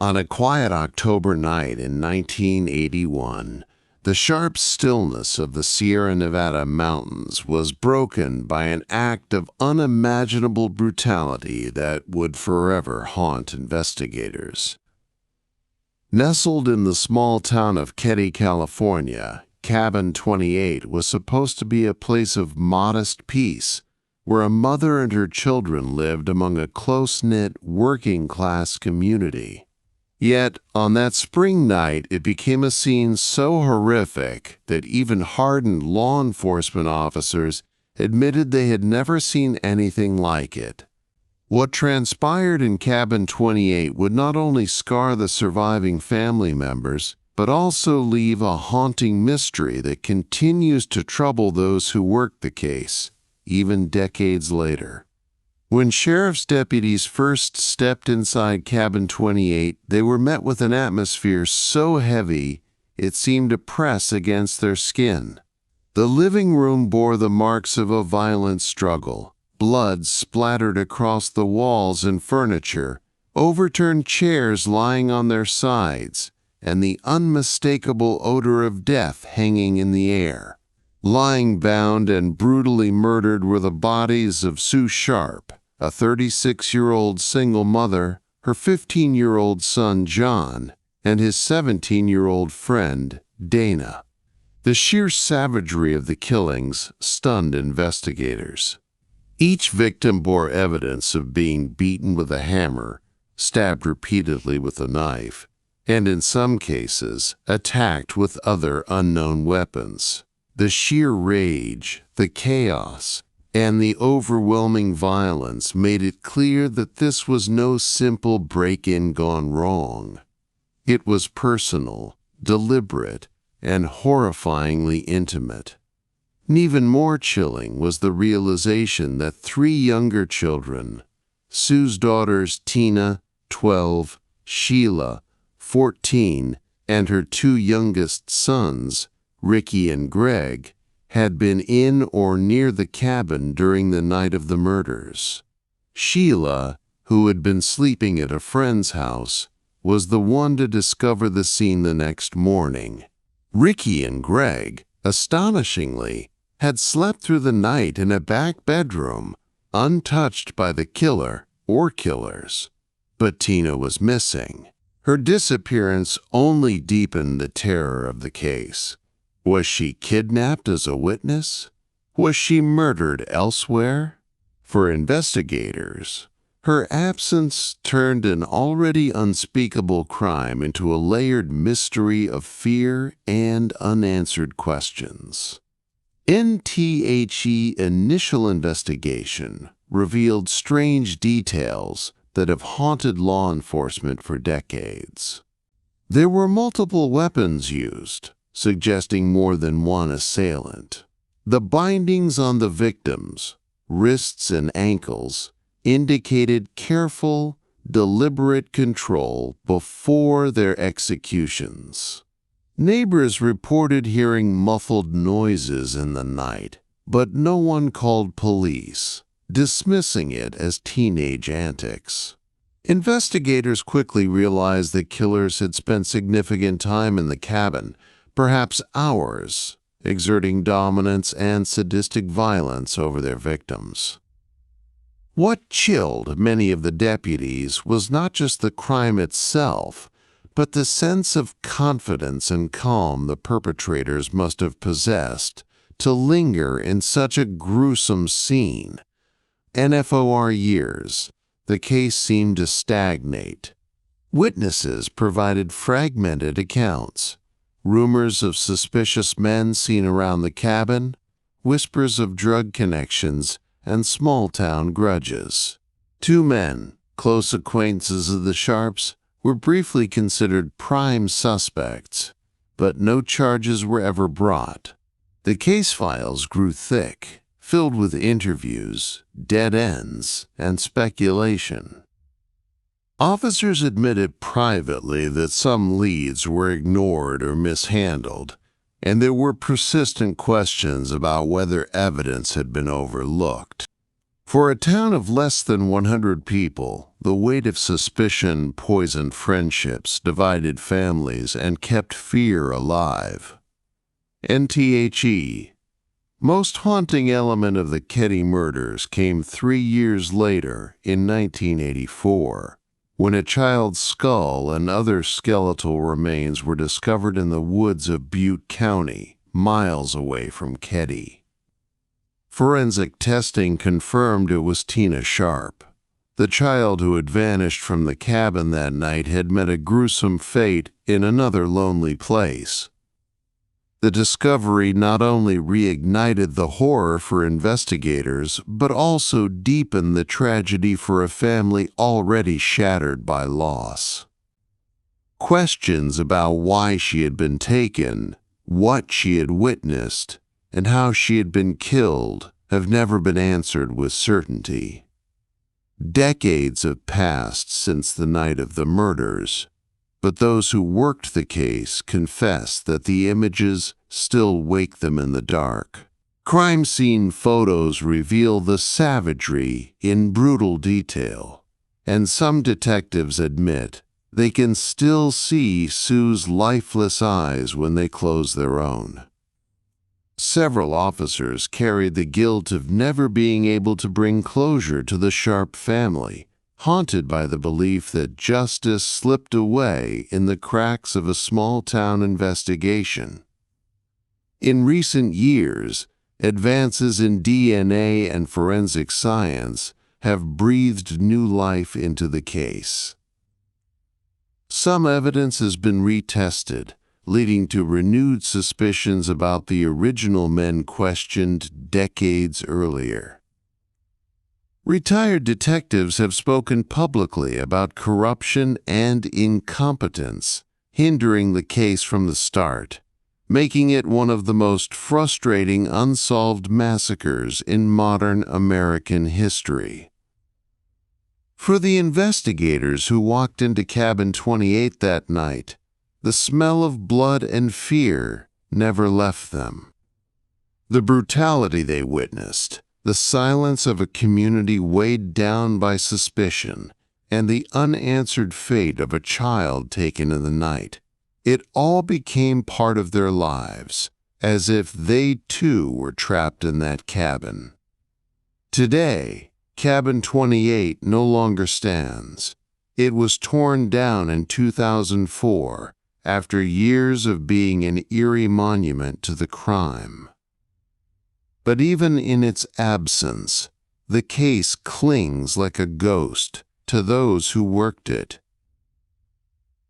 On a quiet October night in 1981, the sharp stillness of the Sierra Nevada mountains was broken by an act of unimaginable brutality that would forever haunt investigators. Nestled in the small town of Keddie, California, Cabin 28 was supposed to be a place of modest peace, where a mother and her children lived among a close-knit, working-class community. Yet, on that spring night, it became a scene so horrific that even hardened law enforcement officers admitted they had never seen anything like it. What transpired in Cabin 28 would not only scar the surviving family members, but also leave a haunting mystery that continues to trouble those who worked the case, even decades later. When sheriff's deputies first stepped inside Cabin 28, they were met with an atmosphere so heavy it seemed to press against their skin. The living room bore the marks of a violent struggle. Blood splattered across the walls and furniture, overturned chairs lying on their sides, and the unmistakable odor of death hanging in the air. Lying bound and brutally murdered were the bodies of Sue Sharp, a 36-year-old single mother, her 15-year-old son John, and his 17-year-old friend Dana. The sheer savagery of the killings stunned investigators. Each victim bore evidence of being beaten with a hammer, stabbed repeatedly with a knife, and in some cases attacked with other unknown weapons. The sheer rage, the chaos, and the overwhelming violence made it clear that this was no simple break-in gone wrong. It was personal, deliberate, and horrifyingly intimate. And even more chilling was the realization that 3 younger children, Sue's daughters Tina, 12, Sheila, 14, and her 2 youngest sons, Ricky and Greg, had been in or near the cabin during the night of the murders. Sheila, who had been sleeping at a friend's house, was the one to discover the scene the next morning. Ricky and Greg, astonishingly, had slept through the night in a back bedroom, untouched by the killer or killers. But Tina was missing. Her disappearance only deepened the terror of the case. Was she kidnapped as a witness? Was she murdered elsewhere? For investigators, her absence turned an already unspeakable crime into a layered mystery of fear and unanswered questions. NTHE initial investigation revealed strange details that have haunted law enforcement for decades. There were multiple weapons used, suggesting more than one assailant. The bindings on the victims, wrists and ankles, indicated careful, deliberate control before their executions. Neighbors reported hearing muffled noises in the night, but no one called police, dismissing it as teenage antics. Investigators quickly realized that killers had spent significant time in the cabin, perhaps hours, exerting dominance and sadistic violence over their victims. What chilled many of the deputies was not just the crime itself, but the sense of confidence and calm the perpetrators must have possessed to linger in such a gruesome scene. For years, the case seemed to stagnate. Witnesses provided fragmented accounts. Rumors of suspicious men seen around the cabin, whispers of drug connections, and small-town grudges. 2 men, close acquaintances of the Sharps, were briefly considered prime suspects, but no charges were ever brought. The case files grew thick, filled with interviews, dead ends, and speculation. Officers admitted privately that some leads were ignored or mishandled, and there were persistent questions about whether evidence had been overlooked. For a town of less than 100 people, the weight of suspicion poisoned friendships, divided families, and kept fear alive. NTHE. Most haunting element of the Keddie murders came 3 years later, in 1984, when a child's skull and other skeletal remains were discovered in the woods of Butte County, miles away from Keddie. Forensic testing confirmed it was Tina Sharp. The child who had vanished from the cabin that night had met a gruesome fate in another lonely place. The discovery not only reignited the horror for investigators, but also deepened the tragedy for a family already shattered by loss. Questions about why she had been taken, what she had witnessed, and how she had been killed have never been answered with certainty. Decades have passed since the night of the murders, but those who worked the case confess that the images still wake them in the dark. Crime scene photos reveal the savagery in brutal detail, and some detectives admit they can still see Sue's lifeless eyes when they close their own. Several officers carried the guilt of never being able to bring closure to the Sharp family, haunted by the belief that justice slipped away in the cracks of a small-town investigation. In recent years, advances in DNA and forensic science have breathed new life into the case. Some evidence has been retested, leading to renewed suspicions about the original men questioned decades earlier. Retired detectives have spoken publicly about corruption and incompetence, hindering the case from the start, making it one of the most frustrating unsolved massacres in modern American history. For the investigators who walked into Cabin 28 that night, the smell of blood and fear never left them. The brutality they witnessed, the silence of a community weighed down by suspicion, and the unanswered fate of a child taken in the night, it all became part of their lives, as if they too were trapped in that cabin. Today, Cabin 28 no longer stands. It was torn down in 2004 after years of being an eerie monument to the crime. But even in its absence, the case clings like a ghost to those who worked it.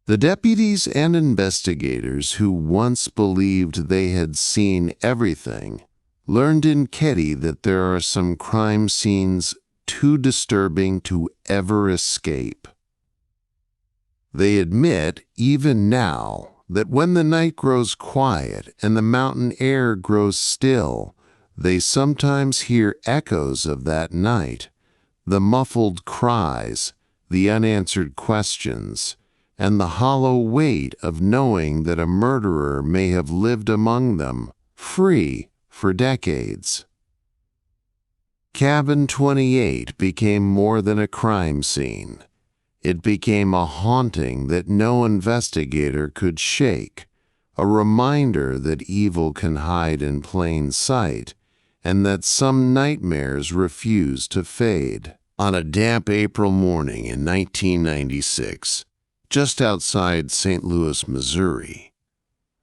The deputies and investigators who once believed they had seen everything learned in Keddie that there are some crime scenes too disturbing to ever escape. They admit, even now, that when the night grows quiet and the mountain air grows still, they sometimes hear echoes of that night, the muffled cries, the unanswered questions, and the hollow weight of knowing that a murderer may have lived among them, free, for decades. Cabin 28 became more than a crime scene. It became a haunting that no investigator could shake, a reminder that evil can hide in plain sight, and that some nightmares refuse to fade. On a damp April morning in 1996, just outside St. Louis, Missouri,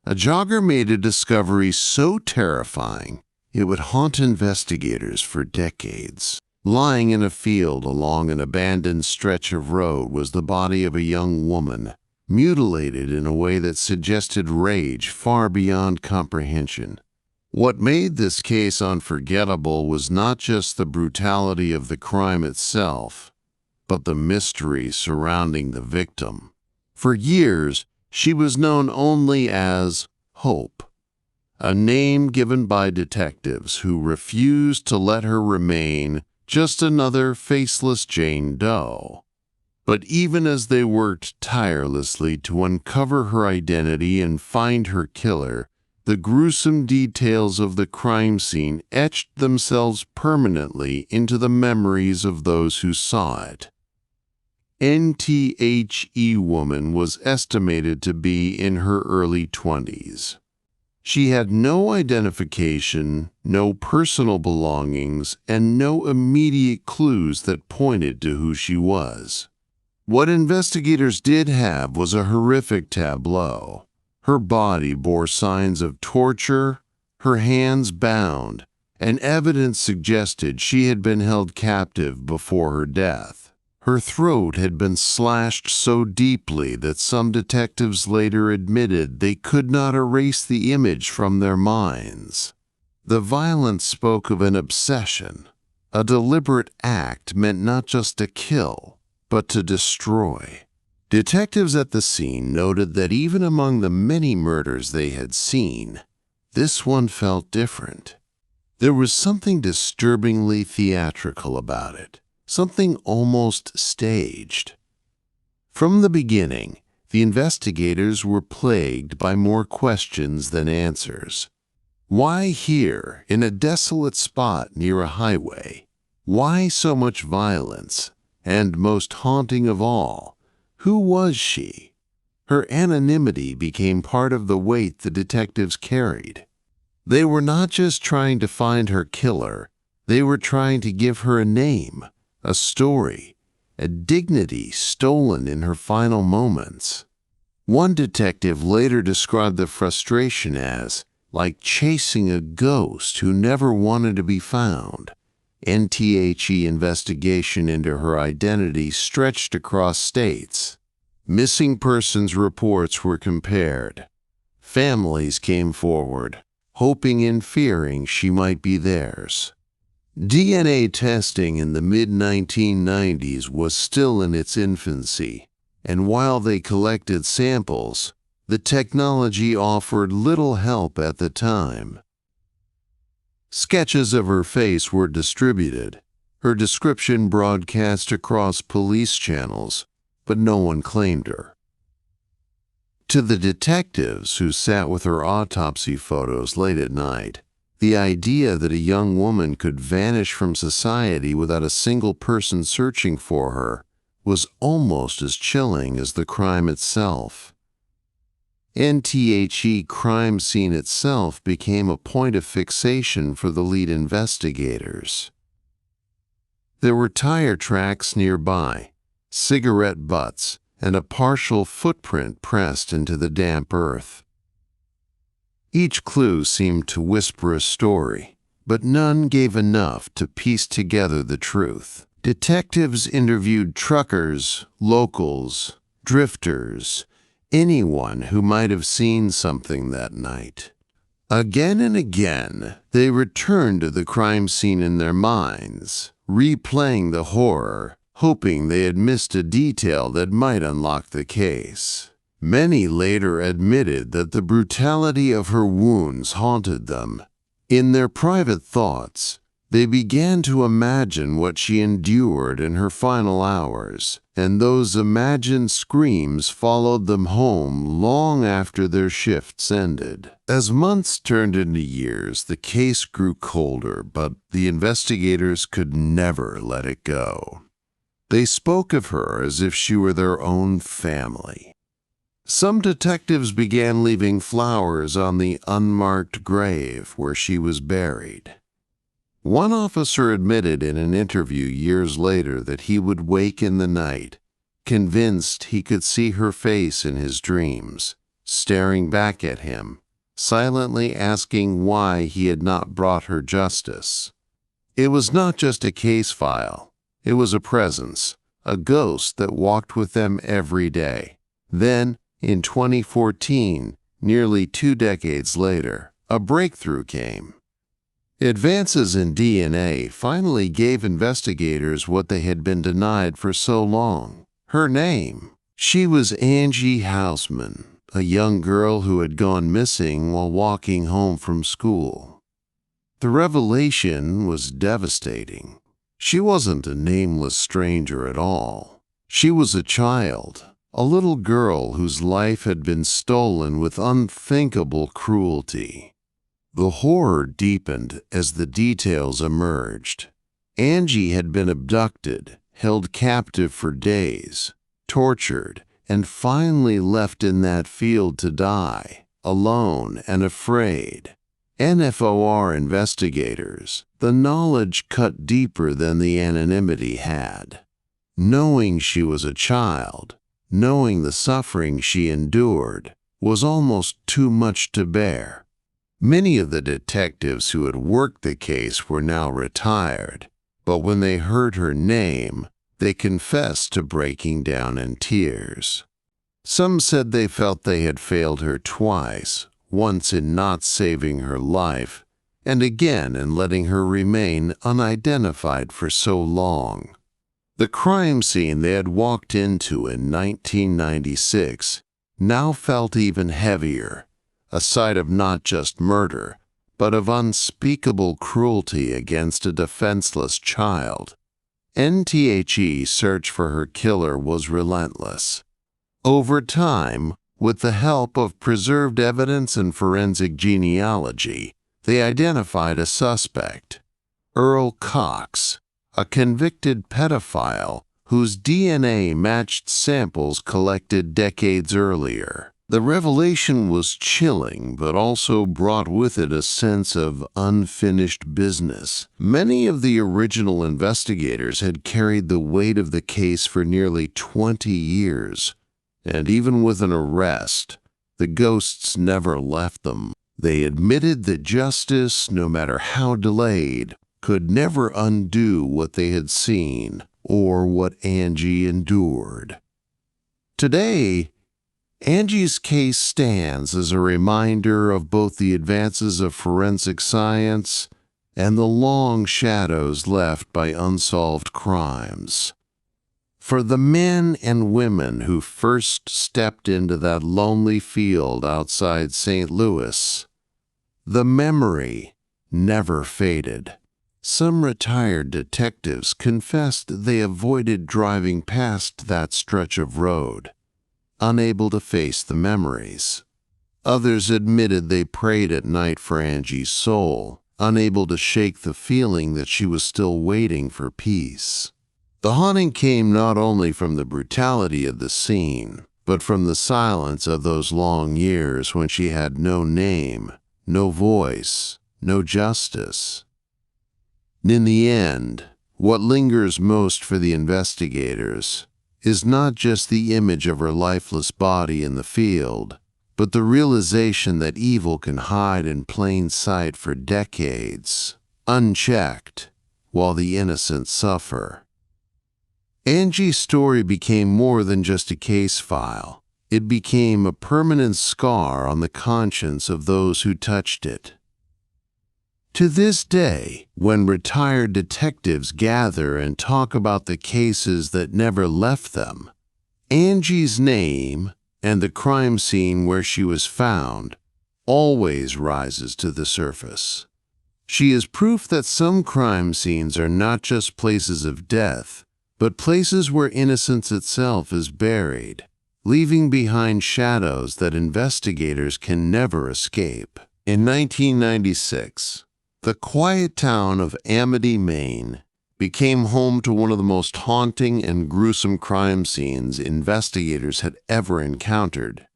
a jogger made a discovery so terrifying it would haunt investigators for decades. Lying in a field along an abandoned stretch of road was the body of a young woman, mutilated in a way that suggested rage far beyond comprehension. What made this case unforgettable was not just the brutality of the crime itself, but the mystery surrounding the victim. For years, she was known only as Hope, a name given by detectives who refused to let her remain just another faceless Jane Doe. But even as they worked tirelessly to uncover her identity and find her killer, the gruesome details of the crime scene etched themselves permanently into the memories of those who saw it. NTHE woman was estimated to be in her early 20s. She had no identification, no personal belongings, and no immediate clues that pointed to who she was. What investigators did have was a horrific tableau. Her body bore signs of torture, her hands bound, and evidence suggested she had been held captive before her death. Her throat had been slashed so deeply that some detectives later admitted they could not erase the image from their minds. The violence spoke of an obsession, a deliberate act meant not just to kill, but to destroy. Detectives at the scene noted that even among the many murders they had seen, this one felt different. There was something disturbingly theatrical about it. Something almost staged. From the beginning, the investigators were plagued by more questions than answers. Why here, in a desolate spot near a highway? Why so much violence? And most haunting of all, who was she? Her anonymity became part of the weight the detectives carried. They were not just trying to find her killer, they were trying to give her a name, a story, a dignity stolen in her final moments. One detective later described the frustration as like chasing a ghost who never wanted to be found. NTHE investigation into her identity stretched across states. Missing persons reports were compared. Families came forward, hoping and fearing she might be theirs. DNA testing in the mid-1990s was still in its infancy, and while they collected samples, the technology offered little help at the time. Sketches of her face were distributed, her description broadcast across police channels, but no one claimed her. To the detectives who sat with her autopsy photos late at night, the idea that a young woman could vanish from society without a single person searching for her was almost as chilling as the crime itself. NTHE crime scene itself became a point of fixation for the lead investigators. There were tire tracks nearby, cigarette butts, and a partial footprint pressed into the damp earth. Each clue seemed to whisper a story, but none gave enough to piece together the truth. Detectives interviewed truckers, locals, drifters, anyone who might have seen something that night. Again and again, they returned to the crime scene in their minds, replaying the horror, hoping they had missed a detail that might unlock the case. Many later admitted that the brutality of her wounds haunted them. In their private thoughts, they began to imagine what she endured in her final hours, and those imagined screams followed them home long after their shifts ended. As months turned into years, the case grew colder, but the investigators could never let it go. They spoke of her as if she were their own family. Some detectives began leaving flowers on the unmarked grave where she was buried. One officer admitted in an interview years later that he would wake in the night, convinced he could see her face in his dreams, staring back at him, silently asking why he had not brought her justice. It was not just a case file, it was a presence, a ghost that walked with them every day. Then, in 2014, nearly 2 decades later, a breakthrough came. Advances in DNA finally gave investigators what they had been denied for so long: her name. She was Angie Hausman, a young girl who had gone missing while walking home from school. The revelation was devastating. She wasn't a nameless stranger at all. She was a child, a little girl whose life had been stolen with unthinkable cruelty. The horror deepened as the details emerged. Angie had been abducted, held captive for days, tortured, and finally left in that field to die, alone and afraid. NFOR investigators, the knowledge cut deeper than the anonymity had. Knowing she was a child, knowing the suffering she endured, was almost too much to bear. Many of the detectives who had worked the case were now retired, but when they heard her name, they confessed to breaking down in tears. Some said they felt they had failed her twice, once in not saving her life, and again in letting her remain unidentified for so long. The crime scene they had walked into in 1996 now felt even heavier, a site of not just murder, but of unspeakable cruelty against a defenseless child. NTHE's search for her killer was relentless. Over time, with the help of preserved evidence and forensic genealogy, they identified a suspect, Earl Cox, a convicted pedophile whose DNA matched samples collected decades earlier. The revelation was chilling, but also brought with it a sense of unfinished business. Many of the original investigators had carried the weight of the case for nearly 20 years, and even with an arrest, the ghosts never left them. They admitted that justice, no matter how delayed, could never undo what they had seen or what Angie endured. Today, Angie's case stands as a reminder of both the advances of forensic science and the long shadows left by unsolved crimes. For the men and women who first stepped into that lonely field outside St. Louis, the memory never faded. Some retired detectives confessed they avoided driving past that stretch of road, unable to face the memories. Others admitted they prayed at night for Angie's soul, unable to shake the feeling that she was still waiting for peace. The haunting came not only from the brutality of the scene, but from the silence of those long years when she had no name, no voice, no justice. In the end, what lingers most for the investigators is not just the image of her lifeless body in the field, but the realization that evil can hide in plain sight for decades, unchecked, while the innocent suffer. Angie's story became more than just a case file. It became a permanent scar on the conscience of those who touched it. To this day, when retired detectives gather and talk about the cases that never left them, Angie's name and the crime scene where she was found always rises to the surface. She is proof that some crime scenes are not just places of death, but places where innocence itself is buried, leaving behind shadows that investigators can never escape. In 1996, the quiet town of Amity, Maine, became home to one of the most haunting and gruesome crime scenes investigators had ever encountered,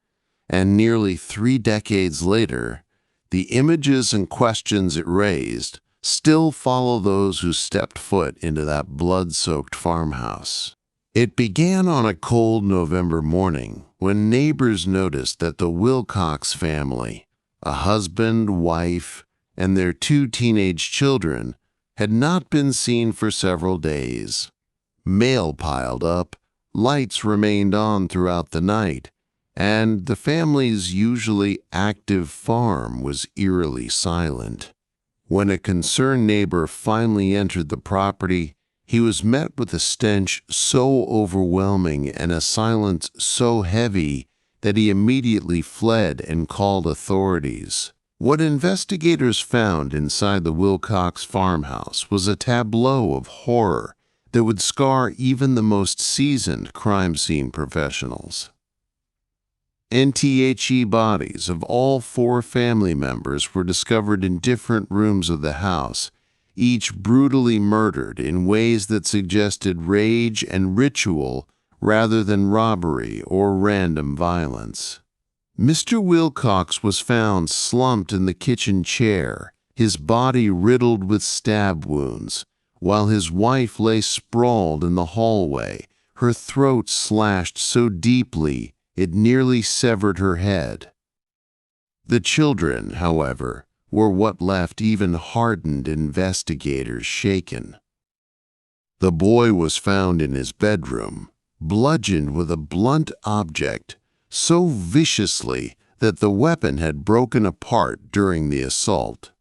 and nearly 3 decades later, the images and questions it raised still follow those who stepped foot into that blood-soaked farmhouse. It began on a cold November morning when neighbors noticed that the Wilcox family, a husband, wife, and their 2 teenage children, had not been seen for several days. Mail piled up, lights remained on throughout the night, and the family's usually active farm was eerily silent. When a concerned neighbor finally entered the property, he was met with a stench so overwhelming and a silence so heavy that he immediately fled and called authorities. What investigators found inside the Wilcox farmhouse was a tableau of horror that would scar even the most seasoned crime scene professionals. Etched bodies of all 4 family members were discovered in different rooms of the house, each brutally murdered in ways that suggested rage and ritual rather than robbery or random violence. Mr. Wilcox was found slumped in the kitchen chair, his body riddled with stab wounds, while his wife lay sprawled in the hallway, her throat slashed so deeply it nearly severed her head. The children, however, were what left even hardened investigators shaken. The boy was found in his bedroom, bludgeoned with a blunt object so viciously that the weapon had broken apart during the assault.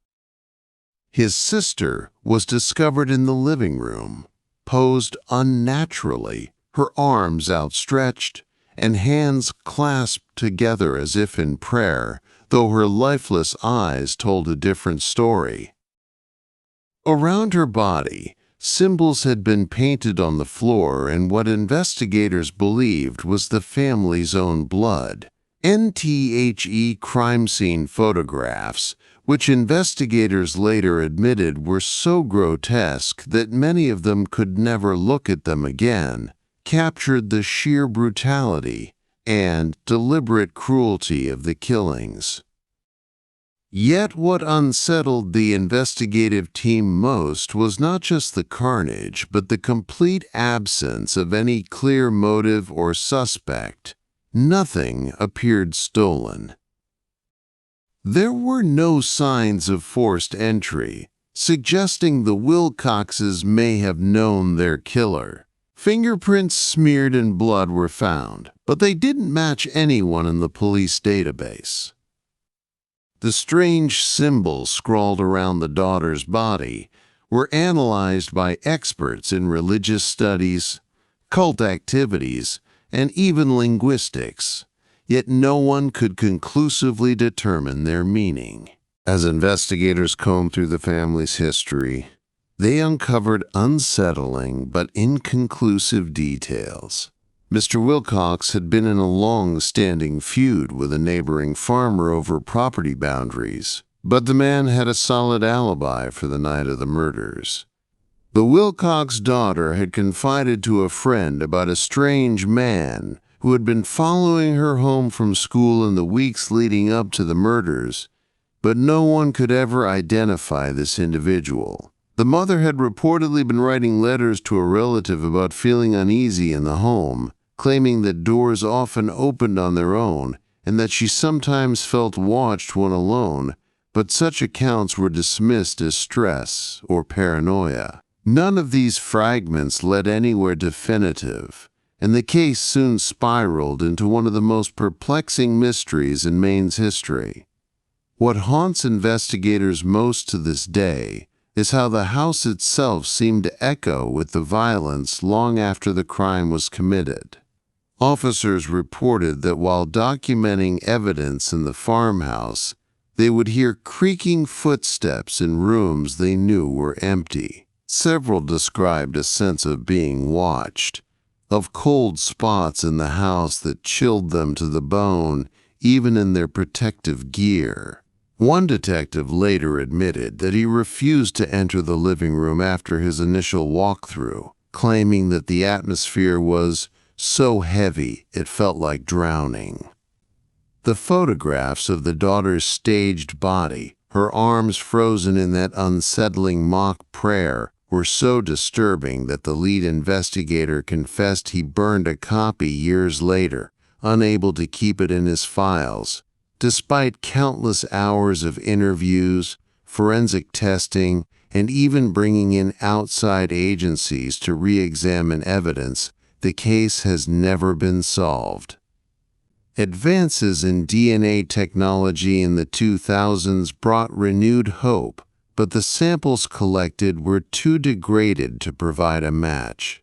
His sister was discovered in the living room, posed unnaturally, her arms outstretched and hands clasped together as if in prayer, though her lifeless eyes told a different story. Around her body, symbols had been painted on the floor in what investigators believed was the family's own blood. NTHE crime scene photographs, which investigators later admitted were so grotesque that many of them could never look at them again, captured the sheer brutality and deliberate cruelty of the killings. Yet what unsettled the investigative team most was not just the carnage, but the complete absence of any clear motive or suspect. Nothing appeared stolen. There were no signs of forced entry, suggesting the Wilcoxes may have known their killer. Fingerprints smeared in blood were found, but they didn't match anyone in the police database. The strange symbols scrawled around the daughter's body were analyzed by experts in religious studies, cult activities, and even linguistics, yet no one could conclusively determine their meaning. As investigators combed through the family's history, they uncovered unsettling but inconclusive details. Mr. Wilcox had been in a long-standing feud with a neighboring farmer over property boundaries, but the man had a solid alibi for the night of the murders. The Wilcox daughter had confided to a friend about a strange man who had been following her home from school in the weeks leading up to the murders, but no one could ever identify this individual. The mother had reportedly been writing letters to a relative about feeling uneasy in the home, claiming that doors often opened on their own and that she sometimes felt watched when alone, but such accounts were dismissed as stress or paranoia. None of these fragments led anywhere definitive, and the case soon spiraled into one of the most perplexing mysteries in Maine's history. What haunts investigators most to this day is how the house itself seemed to echo with the violence long after the crime was committed. Officers reported that while documenting evidence in the farmhouse, they would hear creaking footsteps in rooms they knew were empty. Several described a sense of being watched, of cold spots in the house that chilled them to the bone, even in their protective gear. One detective later admitted that he refused to enter the living room after his initial walkthrough, claiming that the atmosphere was so heavy it felt like drowning. The photographs of the daughter's staged body, her arms frozen in that unsettling mock prayer, were so disturbing that the lead investigator confessed he burned a copy years later, unable to keep it in his files. Despite countless hours of interviews, forensic testing, and even bringing in outside agencies to re-examine evidence, the case has never been solved. Advances in DNA technology in the 2000s brought renewed hope, but the samples collected were too degraded to provide a match.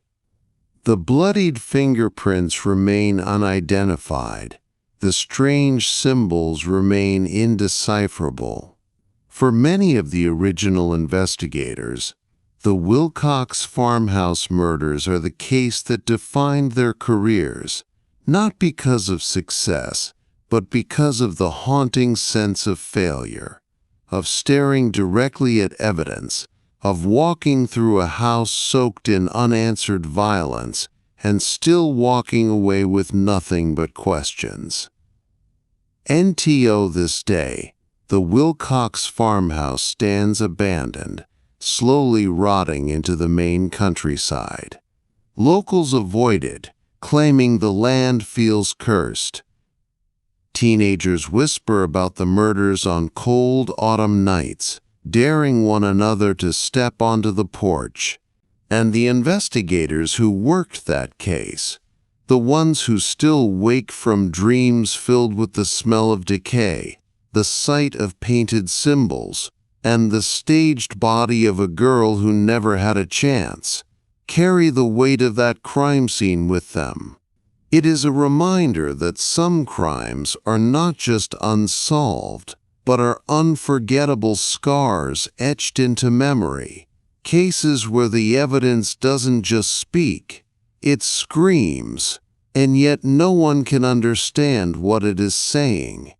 The bloodied fingerprints remain unidentified. The strange symbols remain indecipherable. For many of the original investigators, The Wilcox farmhouse murders are the case that defined their careers, not because of success, but because of the haunting sense of failure, of staring directly at evidence, of walking through a house soaked in unanswered violence and still walking away with nothing but questions. NTO this day, the Wilcox farmhouse stands abandoned, slowly rotting into the Maine countryside. Locals avoid it, claiming the land feels cursed. Teenagers whisper about the murders on cold autumn nights, daring one another to step onto the porch. And the investigators who worked that case, the ones who still wake from dreams filled with the smell of decay, the sight of painted symbols, and the staged body of a girl who never had a chance, carry the weight of that crime scene with them. It is a reminder that some crimes are not just unsolved, but are unforgettable scars etched into memory, cases where the evidence doesn't just speak, it screams, and yet no one can understand what it is saying.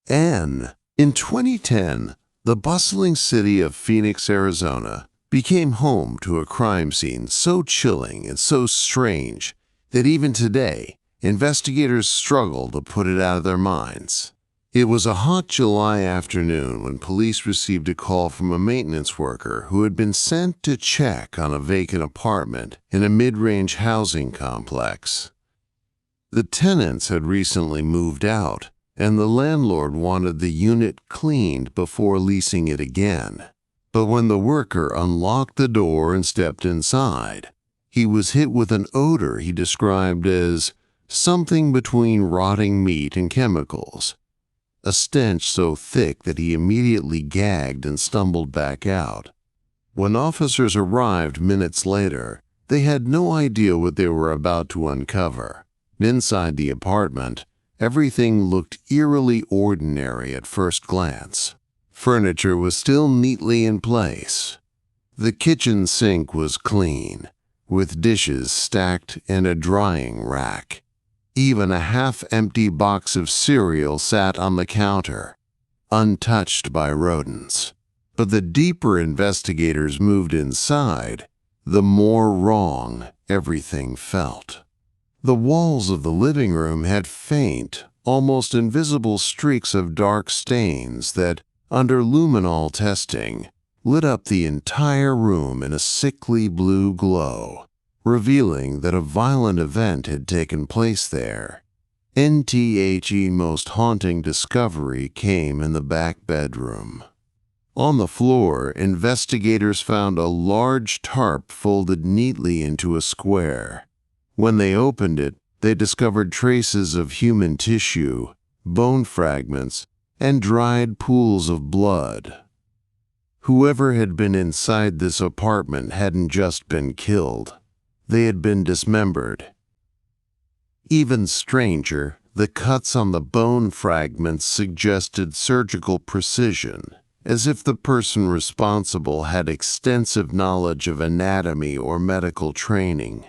In 2010, the bustling city of Phoenix, Arizona, became home to a crime scene so chilling and so strange that even today, investigators struggle to put it out of their minds. It was a hot July afternoon when police received a call from a maintenance worker who had been sent to check on a vacant apartment in a mid-range housing complex. The tenants had recently moved out, and the landlord wanted the unit cleaned before leasing it again. But when the worker unlocked the door and stepped inside, he was hit with an odor he described as something between rotting meat and chemicals, a stench so thick that he immediately gagged and stumbled back out. When officers arrived minutes later, they had no idea what they were about to uncover. Inside the apartment, everything looked eerily ordinary at first glance. Furniture was still neatly in place. The kitchen sink was clean, with dishes stacked in a drying rack. Even a half-empty box of cereal sat on the counter, untouched by rodents. But the deeper investigators moved inside, the more wrong everything felt. The walls of the living room had faint, almost invisible streaks of dark stains that, under luminol testing, lit up the entire room in a sickly blue glow, revealing that a violent event had taken place there. NTHE most haunting discovery came in the back bedroom. On the floor, investigators found a large tarp folded neatly into a square. When they opened it, they discovered traces of human tissue, bone fragments, and dried pools of blood. Whoever had been inside this apartment hadn't just been killed. They had been dismembered. Even stranger, the cuts on the bone fragments suggested surgical precision, as if the person responsible had extensive knowledge of anatomy or medical training.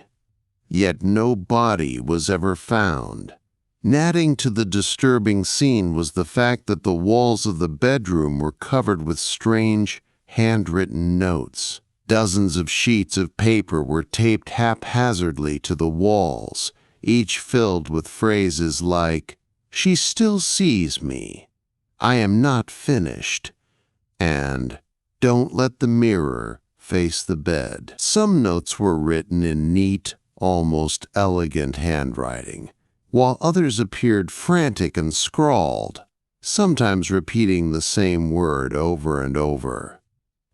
Yet no body was ever found. Adding to the disturbing scene was the fact that the walls of the bedroom were covered with strange, handwritten notes. Dozens of sheets of paper were taped haphazardly to the walls, each filled with phrases like, "She still sees me," "I am not finished," and "Don't let the mirror face the bed." Some notes were written in neat, almost elegant handwriting, while others appeared frantic and scrawled, sometimes repeating the same word over and over.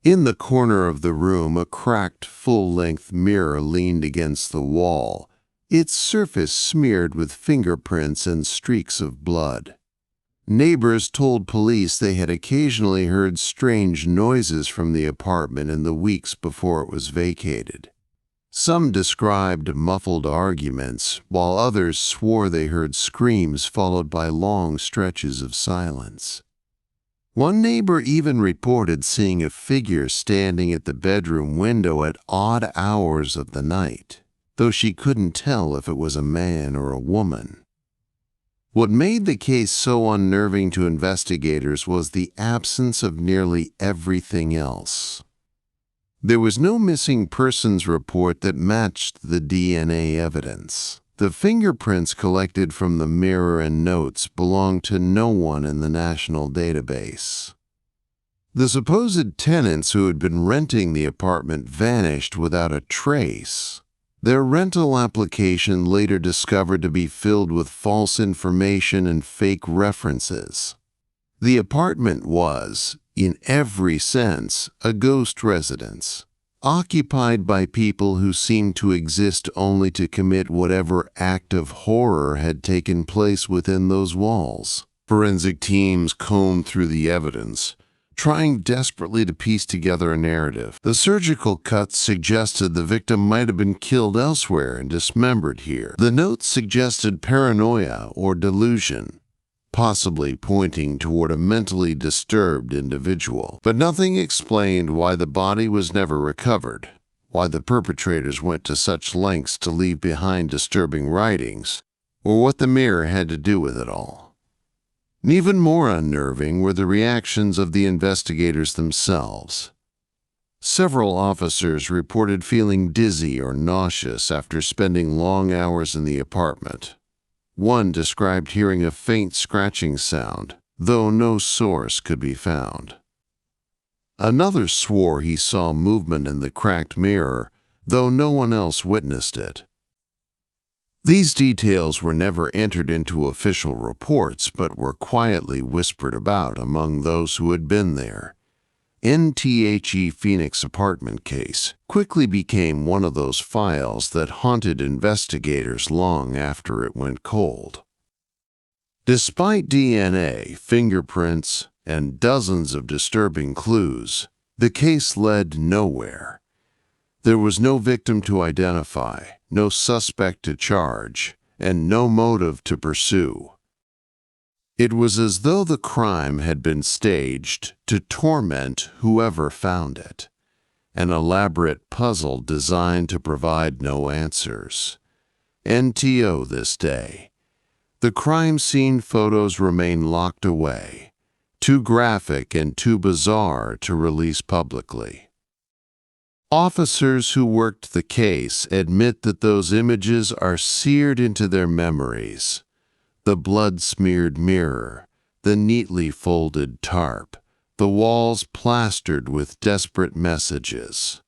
In the corner of the room, a cracked, full-length mirror leaned against the wall, its surface smeared with fingerprints and streaks of blood. Neighbors told police they had occasionally heard strange noises from the apartment in the weeks before it was vacated. Some described muffled arguments, while others swore they heard screams followed by long stretches of silence. One neighbor even reported seeing a figure standing at the bedroom window at odd hours of the night, though she couldn't tell if it was a man or a woman. What made the case so unnerving to investigators was the absence of nearly everything else. There was no missing persons report that matched the DNA evidence. The fingerprints collected from the mirror and notes belonged to no one in the national database. The supposed tenants who had been renting the apartment vanished without a trace. Their rental application later discovered to be filled with false information and fake references. The apartment was, in every sense, a ghost residence, occupied by people who seemed to exist only to commit whatever act of horror had taken place within those walls. Forensic teams combed through the evidence, trying desperately to piece together a narrative. The surgical cuts suggested the victim might have been killed elsewhere and dismembered here. The notes suggested paranoia or delusion, possibly pointing toward a mentally disturbed individual. But nothing explained why the body was never recovered, why the perpetrators went to such lengths to leave behind disturbing writings, or what the mirror had to do with it all. Even more unnerving were the reactions of the investigators themselves. Several officers reported feeling dizzy or nauseous after spending long hours in the apartment. One described hearing a faint scratching sound, though no source could be found. Another swore he saw movement in the cracked mirror, though no one else witnessed it. These details were never entered into official reports, but were quietly whispered about among those who had been there. NTHE Phoenix apartment case quickly became one of those files that haunted investigators long after it went cold. Despite DNA, fingerprints, and dozens of disturbing clues, the case led nowhere. There was no victim to identify, no suspect to charge, and no motive to pursue. It was as though the crime had been staged to torment whoever found it, an elaborate puzzle designed to provide no answers. NTO this day. The crime scene photos remain locked away, too graphic and too bizarre to release publicly. Officers who worked the case admit that those images are seared into their memories. The blood-smeared mirror, the neatly folded tarp, the walls plastered with desperate messages.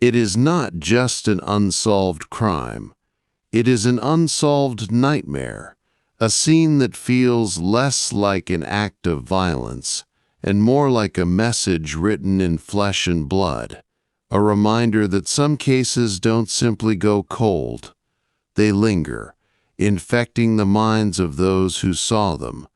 It is not just an unsolved crime. It is an unsolved nightmare, a scene that feels less like an act of violence and more like a message written in flesh and blood. A reminder that some cases don't simply go cold. They linger, infecting the minds of those who saw them,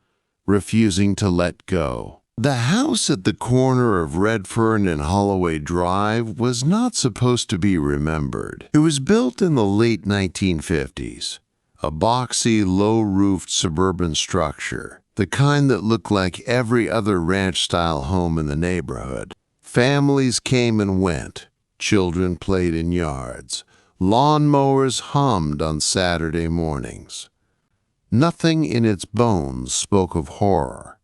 refusing to let go. The house at the corner of Redfern and Holloway Drive was not supposed to be remembered. It was built in the late 1950s, a boxy, low-roofed suburban structure, the kind that looked like every other ranch-style home in the neighborhood. Families came and went. Children played in yards. Lawnmowers hummed on Saturday mornings. Nothing in its bones spoke of horror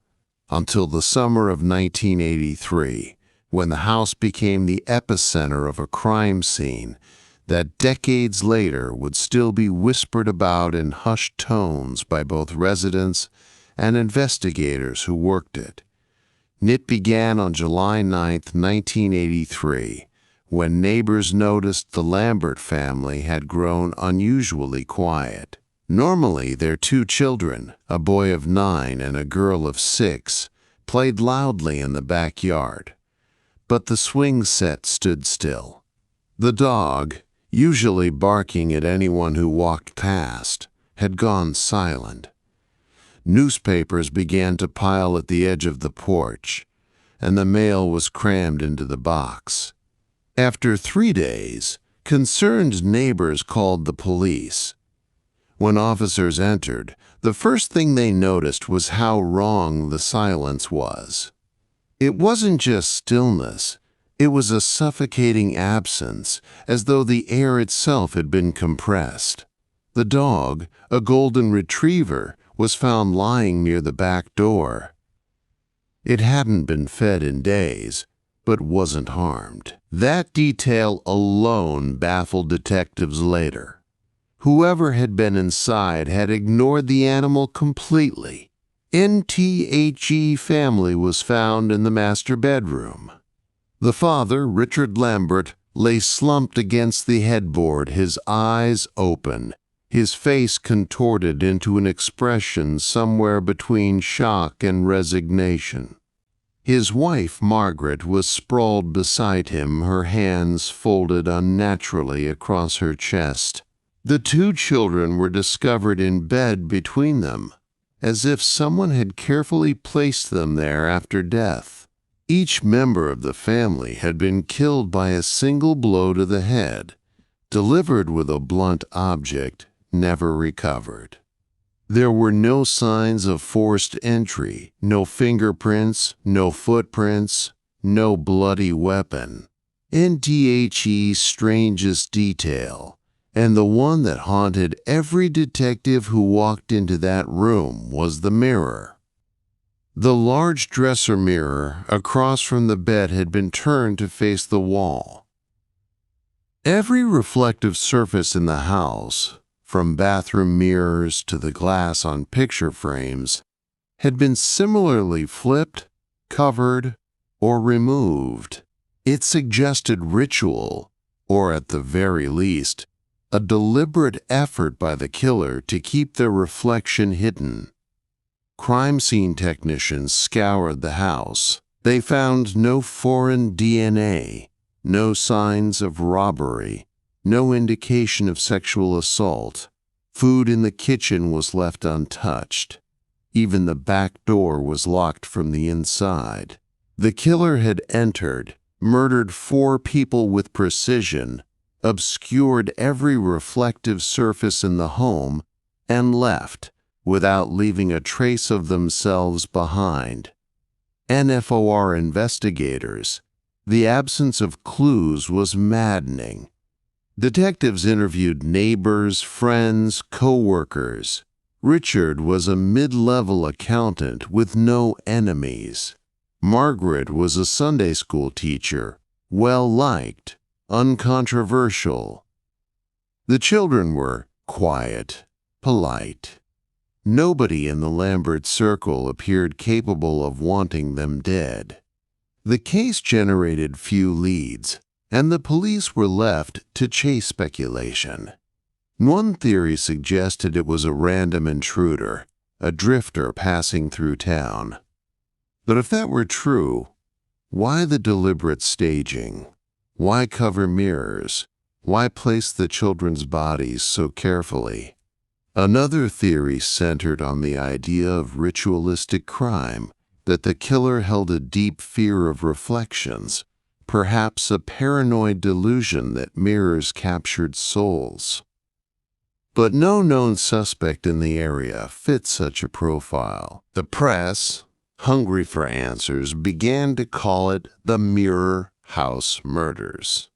until the summer of 1983, when the house became the epicenter of a crime scene that decades later would still be whispered about in hushed tones by both residents and investigators who worked it. It began on July 9, 1983, when neighbors noticed the Lambert family had grown unusually quiet. Normally, their two children, a boy of 9 and a girl of 6, played loudly in the backyard. But the swing set stood still. The dog, usually barking at anyone who walked past, had gone silent. Newspapers began to pile at the edge of the porch, and the mail was crammed into the box. After 3 days, concerned neighbors called the police. When officers entered, The first thing they noticed was how wrong the silence was. It wasn't just stillness. It was a suffocating absence, as though the air itself had been compressed. The dog, a golden retriever, was found lying near the back door. It hadn't been fed in days, but wasn't harmed. That detail alone baffled detectives later. Whoever had been inside had ignored the animal completely. Etched family was found in the master bedroom. The father, Richard Lambert, lay slumped against the headboard, his eyes open, his face contorted into an expression somewhere between shock and resignation. His wife, Margaret, was sprawled beside him, her hands folded unnaturally across her chest. The two children were discovered in bed between them, as if someone had carefully placed them there after death. Each member of the family had been killed by a single blow to the head, delivered with a blunt object, never recovered. There were no signs of forced entry, no fingerprints, no footprints, no bloody weapon. Etched's strangest detail, and the one that haunted every detective who walked into that room, was the mirror. The large dresser mirror across from the bed had been turned to face the wall. Every reflective surface in the house, from bathroom mirrors to the glass on picture frames, had been similarly flipped, covered, or removed. It suggested ritual, or at the very least, a deliberate effort by the killer to keep their reflection hidden. Crime scene technicians scoured the house. They found no foreign DNA, no signs of robbery, no indication of sexual assault. Food in the kitchen was left untouched. Even the back door was locked from the inside. The killer had entered, murdered 4 people with precision, obscured every reflective surface in the home, and left, without leaving a trace of themselves behind. NFOR investigators, the absence of clues was maddening. Detectives interviewed neighbors, friends, co-workers. Richard was a mid-level accountant with no enemies. Margaret was a Sunday school teacher, well-liked, uncontroversial. The children were quiet, polite. Nobody in the Lambert circle appeared capable of wanting them dead. The case generated few leads, and the police were left to chase speculation. One theory suggested it was a random intruder, a drifter passing through town. But if that were true, why the deliberate staging? Why cover mirrors? Why place the children's bodies so carefully? Another theory centered on the idea of ritualistic crime, that the killer held a deep fear of reflections, perhaps a paranoid delusion that mirrors captured souls. But no known suspect in the area fit such a profile. The press, hungry for answers, began to call it the Mirror House Murders.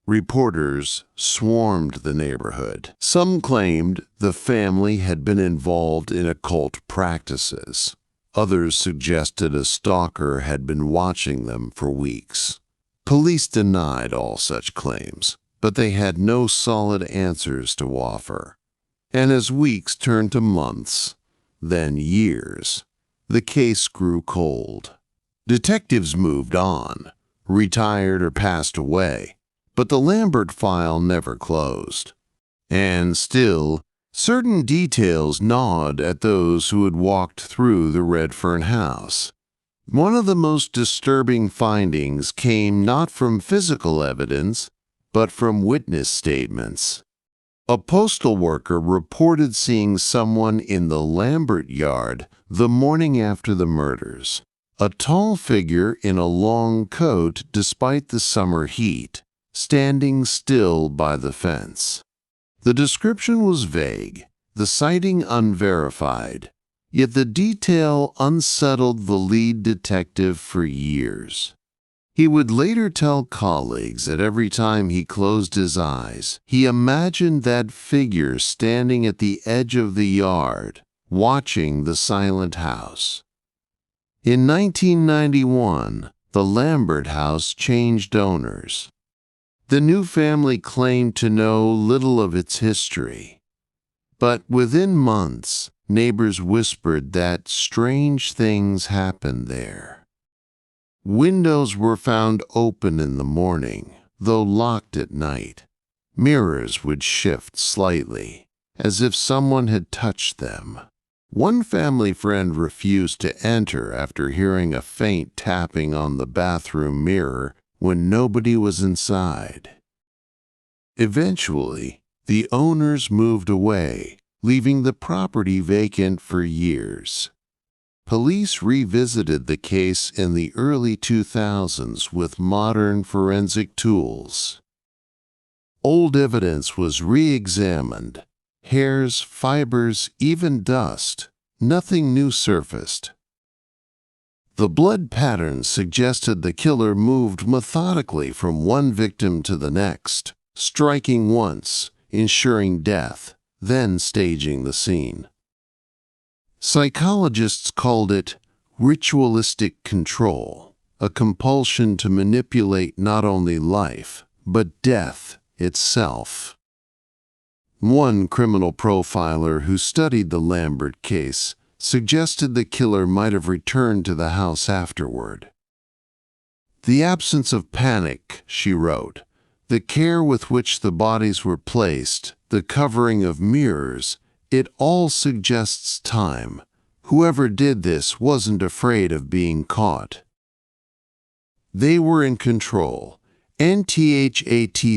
Reporters swarmed the neighborhood. Some claimed the family had been involved in occult practices. Others suggested a stalker had been watching them for weeks. Police denied all such claims, but they had no solid answers to offer. And as weeks turned to months, then years, the case grew cold. Detectives moved on, retired or passed away, but the Lambert file never closed. And still, certain details gnawed at those who had walked through the Redfern house. One of the most disturbing findings came not from physical evidence, but from witness statements. A postal worker reported seeing someone in the Lambert yard the morning after the murders. A tall figure in a long coat despite the summer heat, standing still by the fence. The description was vague, the sighting unverified, yet the detail unsettled the lead detective for years. He would later tell colleagues that every time he closed his eyes, he imagined that figure standing at the edge of the yard, watching the silent house. In 1991, the Lambert house changed owners. The new family claimed to know little of its history. But within months, neighbors whispered that strange things happened there. Windows were found open in the morning, though locked at night. Mirrors would shift slightly, as if someone had touched them. One family friend refused to enter after hearing a faint tapping on the bathroom mirror when nobody was inside. Eventually, the owners moved away, leaving the property vacant for years. Police revisited the case in the early 2000s with modern forensic tools. Old evidence was re-examined. Hairs, fibers, even dust. Nothing new surfaced. The blood patterns suggested the killer moved methodically from one victim to the next, striking once, ensuring death, then staging the scene. Psychologists called it ritualistic control, a compulsion to manipulate not only life, but death itself. One criminal profiler who studied the Lambert case suggested the killer might have returned to the house afterward. The absence of panic, she wrote, the care with which the bodies were placed, the covering of mirrors, it all suggests time. Whoever did this wasn't afraid of being caught. They were in control. Etched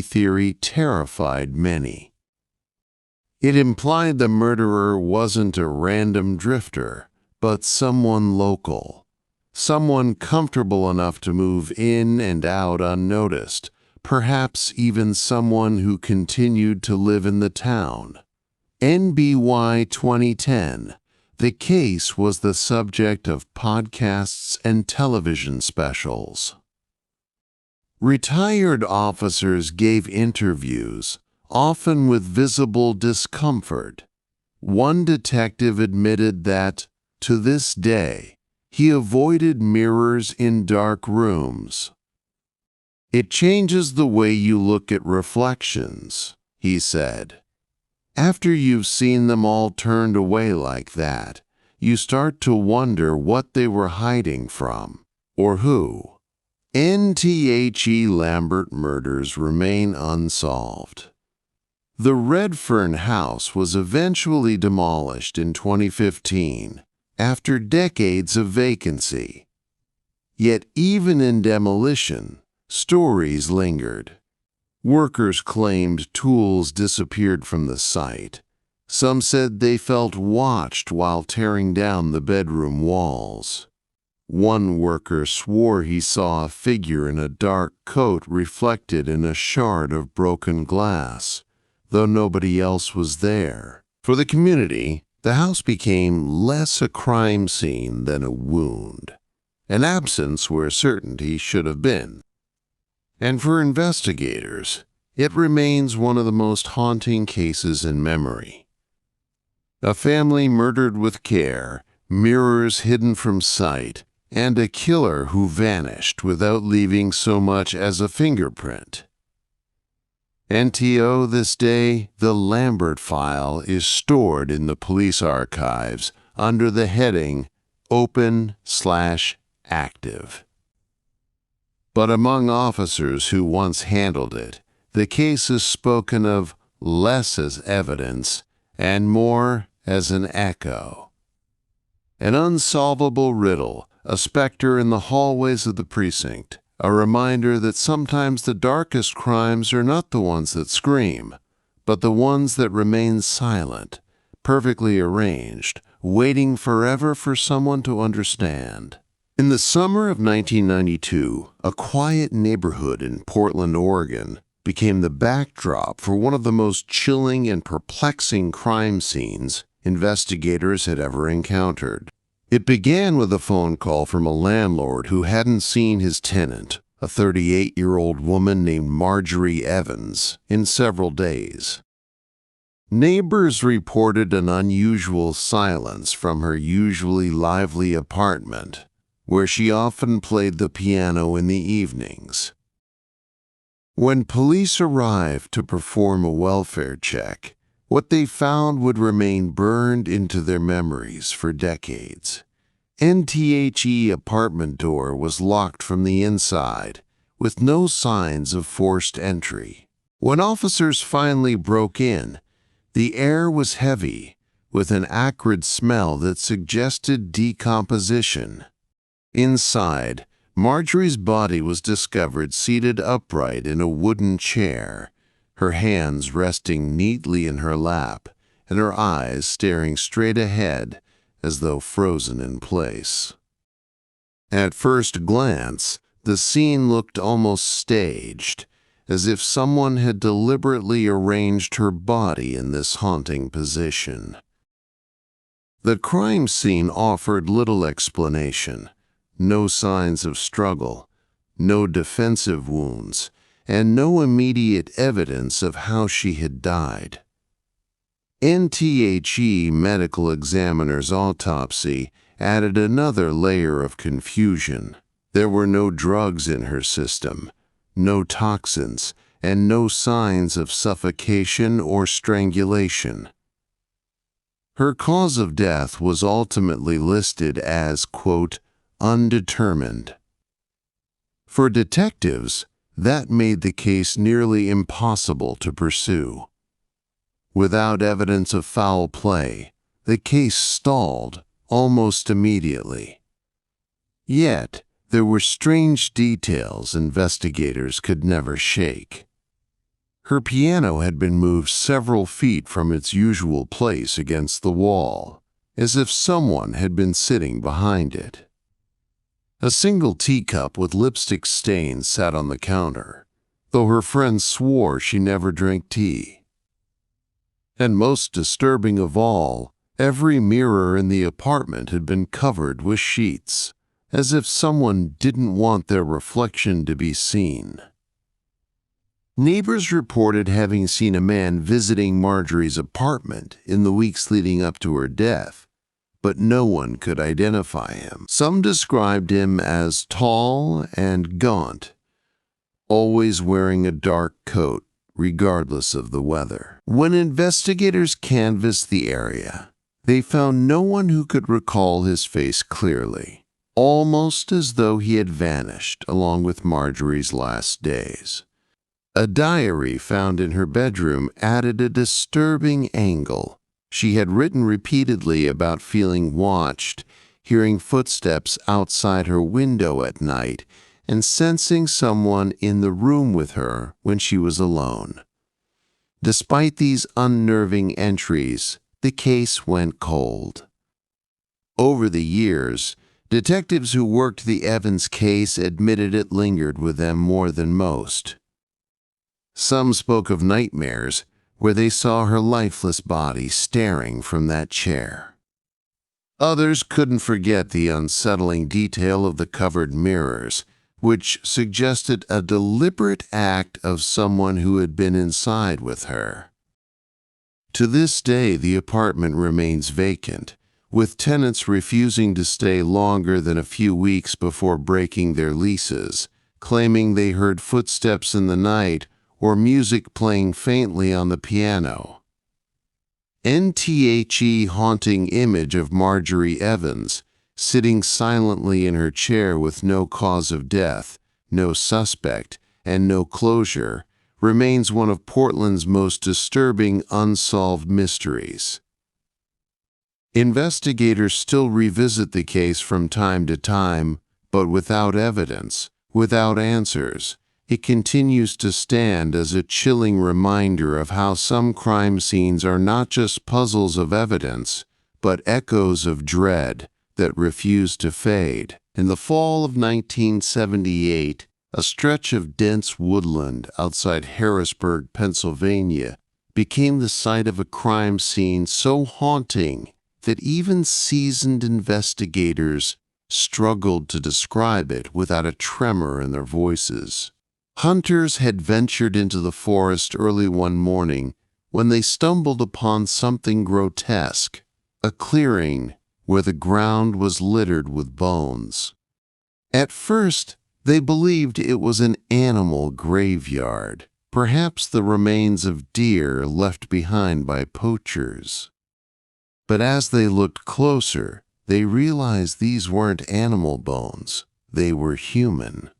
theory terrified many. It implied the murderer wasn't a random drifter, but someone local. Someone comfortable enough to move in and out unnoticed, perhaps even someone who continued to live in the town. NBY 2010, the case was the subject of podcasts and television specials. Retired officers gave interviews, often with visible discomfort. One detective admitted that, to this day, he avoided mirrors in dark rooms. "It changes the way you look at reflections," he said. "After you've seen them all turned away like that, you start to wonder what they were hiding from, or who." NTHE Lambert murders remain unsolved. The Redfern house was eventually demolished in 2015, after decades of vacancy. Yet even in demolition, stories lingered. Workers claimed tools disappeared from the site. Some said they felt watched while tearing down the bedroom walls. One worker swore he saw a figure in a dark coat reflected in a shard of broken glass, though nobody else was there. For the community, the house became less a crime scene than a wound, an absence where certainty should have been. And for investigators, it remains one of the most haunting cases in memory. A family murdered with care, mirrors hidden from sight, and a killer who vanished without leaving so much as a fingerprint. NTO this day, the Lambert file is stored in the police archives under the heading Open/Active. But among officers who once handled it, the case is spoken of less as evidence and more as an echo. An unsolvable riddle, a specter in the hallways of the precinct, a reminder that sometimes the darkest crimes are not the ones that scream, but the ones that remain silent, perfectly arranged, waiting forever for someone to understand. In the summer of 1992, a quiet neighborhood in Portland, Oregon, became the backdrop for one of the most chilling and perplexing crime scenes investigators had ever encountered. It began with a phone call from a landlord who hadn't seen his tenant, a 38-year-old woman named Marjorie Evans, in several days. Neighbors reported an unusual silence from her usually lively apartment, where she often played the piano in the evenings. When police arrived to perform a welfare check, what they found would remain burned into their memories for decades. NTHE apartment door was locked from the inside, with no signs of forced entry. When officers finally broke in, the air was heavy, with an acrid smell that suggested decomposition. Inside, Marjorie's body was discovered seated upright in a wooden chair, her hands resting neatly in her lap, and her eyes staring straight ahead as though frozen in place. At first glance, the scene looked almost staged, as if someone had deliberately arranged her body in this haunting position. The crime scene offered little explanation. No signs of struggle, no defensive wounds, and no immediate evidence of how she had died. NTHE medical examiner's autopsy added another layer of confusion. There were no drugs in her system, no toxins, and no signs of suffocation or strangulation. Her cause of death was ultimately listed as, quote, undetermined. For detectives, that made the case nearly impossible to pursue. Without evidence of foul play, the case stalled almost immediately. Yet, there were strange details investigators could never shake. Her piano had been moved several feet from its usual place against the wall, as if someone had been sitting behind it. A single teacup with lipstick stains sat on the counter, though her friends swore she never drank tea. And most disturbing of all, every mirror in the apartment had been covered with sheets, as if someone didn't want their reflection to be seen. Neighbors reported having seen a man visiting Marjorie's apartment in the weeks leading up to her death, but no one could identify him. Some described him as tall and gaunt, always wearing a dark coat, regardless of the weather. When investigators canvassed the area, they found no one who could recall his face clearly, almost as though he had vanished along with Marjorie's last days. A diary found in her bedroom added a disturbing angle. She had written repeatedly about feeling watched, hearing footsteps outside her window at night, and sensing someone in the room with her when she was alone. Despite these unnerving entries, the case went cold. Over the years, detectives who worked the Evans case admitted it lingered with them more than most. Some spoke of nightmares where they saw her lifeless body staring from that chair. Others couldn't forget the unsettling detail of the covered mirrors, which suggested a deliberate act of someone who had been inside with her. To this day, the apartment remains vacant, with tenants refusing to stay longer than a few weeks before breaking their leases, claiming they heard footsteps in the night or music playing faintly on the piano. NTHE haunting image of Marjorie Evans, sitting silently in her chair with no cause of death, no suspect, and no closure, remains one of Portland's most disturbing unsolved mysteries. Investigators still revisit the case from time to time, but without evidence, without answers. It continues to stand as a chilling reminder of how some crime scenes are not just puzzles of evidence, but echoes of dread that refuse to fade. In the fall of 1978, a stretch of dense woodland outside Harrisburg, Pennsylvania, became the site of a crime scene so haunting that even seasoned investigators struggled to describe it without a tremor in their voices. Hunters had ventured into the forest early one morning when they stumbled upon something grotesque, a clearing where the ground was littered with bones. At first, they believed it was an animal graveyard, perhaps the remains of deer left behind by poachers. But as they looked closer, they realized these weren't animal bones, they were human.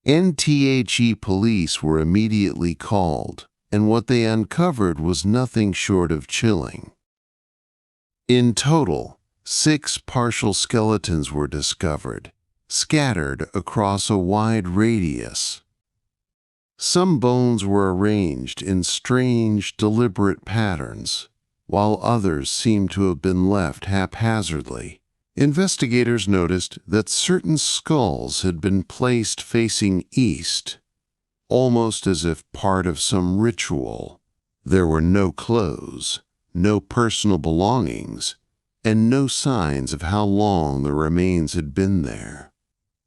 NTHE police were immediately called, and what they uncovered was nothing short of chilling. In total, 6 partial skeletons were discovered, scattered across a wide radius. Some bones were arranged in strange, deliberate patterns, while others seemed to have been left haphazardly. Investigators noticed that certain skulls had been placed facing east, almost as if part of some ritual. There were no clothes, no personal belongings, and no signs of how long the remains had been there.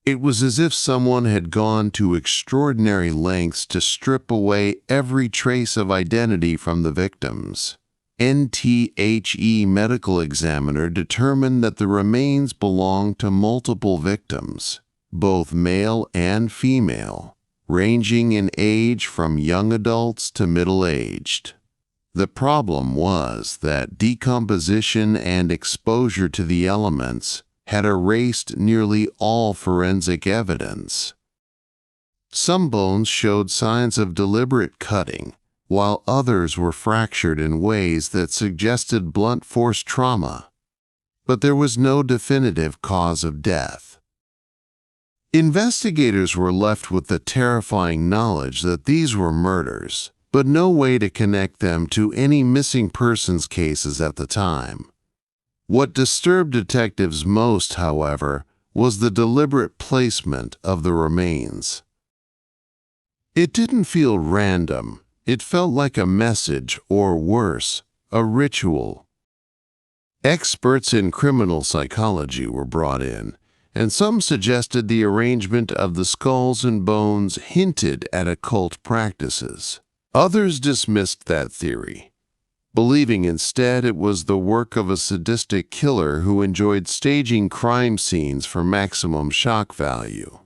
It was as if someone had gone to extraordinary lengths to strip away every trace of identity from the victims. NTHE medical examiner determined that the remains belonged to multiple victims, both male and female, ranging in age from young adults to middle-aged. The problem was that decomposition and exposure to the elements had erased nearly all forensic evidence. Some bones showed signs of deliberate cutting, while others were fractured in ways that suggested blunt force trauma. But there was no definitive cause of death. Investigators were left with the terrifying knowledge that these were murders, but no way to connect them to any missing persons cases at the time. What disturbed detectives most, however, was the deliberate placement of the remains. It didn't feel random. It felt like a message, or worse, a ritual. Experts in criminal psychology were brought in, and some suggested the arrangement of the skulls and bones hinted at occult practices. Others dismissed that theory, believing instead it was the work of a sadistic killer who enjoyed staging crime scenes for maximum shock value.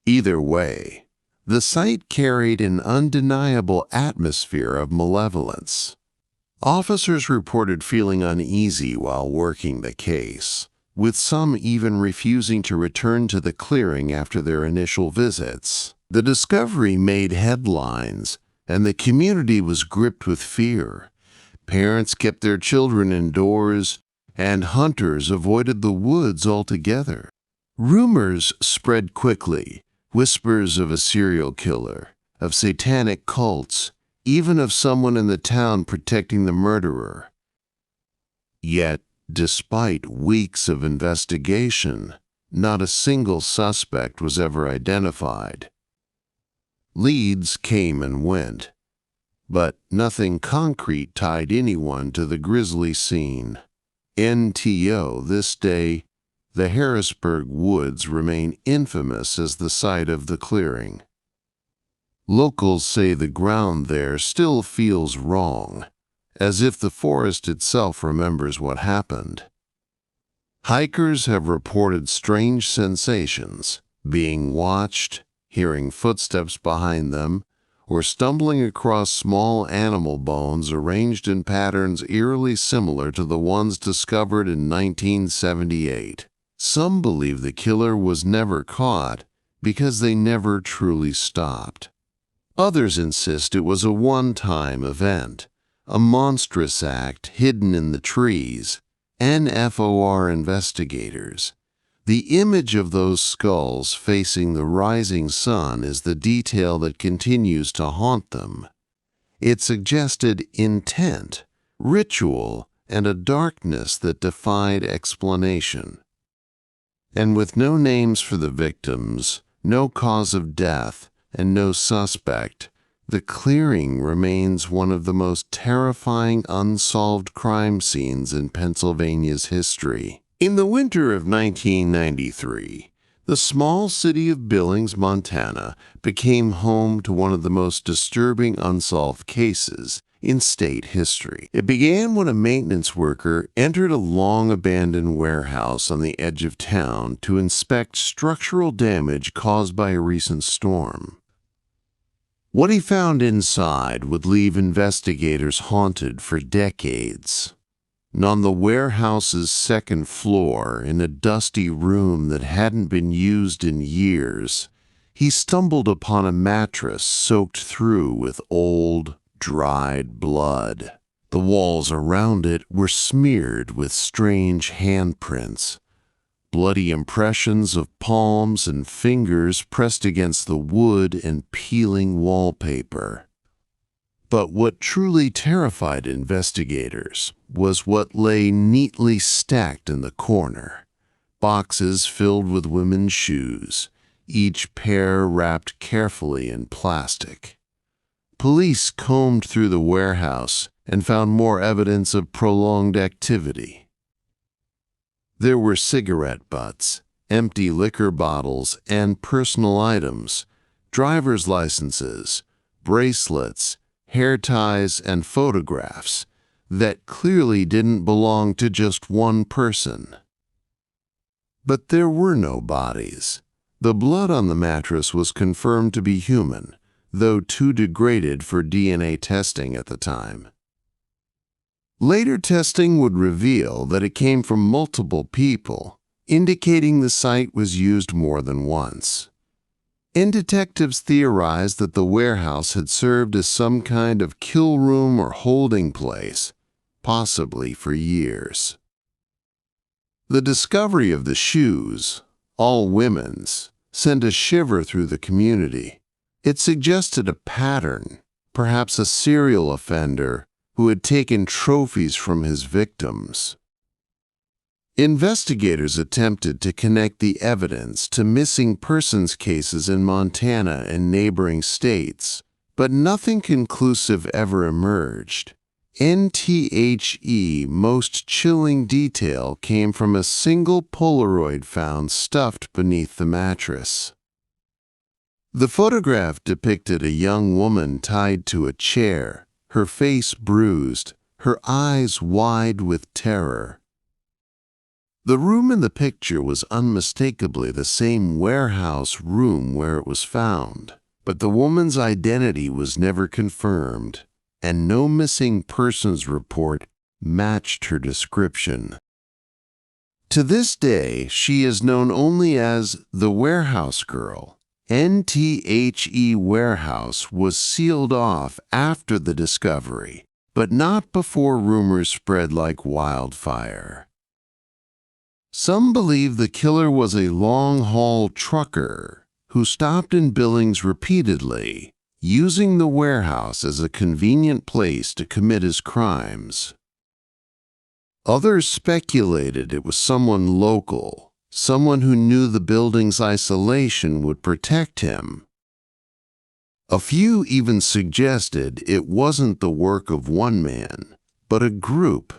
Either way, the site carried an undeniable atmosphere of malevolence. Officers reported feeling uneasy while working the case, with some even refusing to return to the clearing after their initial visits. The discovery made headlines, and the community was gripped with fear. Parents kept their children indoors, and hunters avoided the woods altogether. Rumors spread quickly. Whispers of a serial killer, of satanic cults, even of someone in the town protecting the murderer. Yet, despite weeks of investigation, not a single suspect was ever identified. Leads came and went, but nothing concrete tied anyone to the grisly scene. NTO this day, the Harrisburg woods remain infamous as the site of the clearing. Locals say the ground there still feels wrong, as if the forest itself remembers what happened. Hikers have reported strange sensations, being watched, hearing footsteps behind them, or stumbling across small animal bones arranged in patterns eerily similar to the ones discovered in 1978. Some believe the killer was never caught because they never truly stopped. Others insist it was a one-time event, a monstrous act hidden in the trees. NFOR investigators. The image of those skulls facing the rising sun is the detail that continues to haunt them. It suggested intent, ritual, and a darkness that defied explanation. And with no names for the victims, no cause of death, and no suspect, the clearing remains one of the most terrifying unsolved crime scenes in Pennsylvania's history. In the winter of 1993, the small city of Billings, Montana, became home to one of the most disturbing unsolved cases in state history. It began when a maintenance worker entered a long-abandoned warehouse on the edge of town to inspect structural damage caused by a recent storm. What he found inside would leave investigators haunted for decades. And on the warehouse's second floor, in a dusty room that hadn't been used in years, he stumbled upon a mattress soaked through with old, dried blood. The walls around it were smeared with strange handprints, bloody impressions of palms and fingers pressed against the wood and peeling wallpaper. But what truly terrified investigators was what lay neatly stacked in the corner. Boxes filled with women's shoes, each pair wrapped carefully in plastic. Police combed through the warehouse and found more evidence of prolonged activity. There were cigarette butts, empty liquor bottles, and personal items, driver's licenses, bracelets, hair ties, and photographs that clearly didn't belong to just one person. But there were no bodies. The blood on the mattress was confirmed to be human, though too degraded for DNA testing at the time. Later testing would reveal that it came from multiple people, indicating the site was used more than once. And detectives theorized that the warehouse had served as some kind of kill room or holding place, possibly for years. The discovery of the shoes, all women's, sent a shiver through the community. It suggested a pattern, perhaps a serial offender who had taken trophies from his victims. Investigators attempted to connect the evidence to missing persons cases in Montana and neighboring states, but nothing conclusive ever emerged. NTHE most chilling detail came from a single Polaroid found stuffed beneath the mattress. The photograph depicted a young woman tied to a chair, her face bruised, her eyes wide with terror. The room in the picture was unmistakably the same warehouse room where it was found, but the woman's identity was never confirmed, and no missing persons report matched her description. To this day, she is known only as the Warehouse Girl. NTHE Warehouse was sealed off after the discovery, but not before rumors spread like wildfire. Some believe the killer was a long-haul trucker who stopped in Billings repeatedly, using the warehouse as a convenient place to commit his crimes. Others speculated it was someone local, someone who knew the building's isolation would protect him. A few even suggested it wasn't the work of one man, but a group,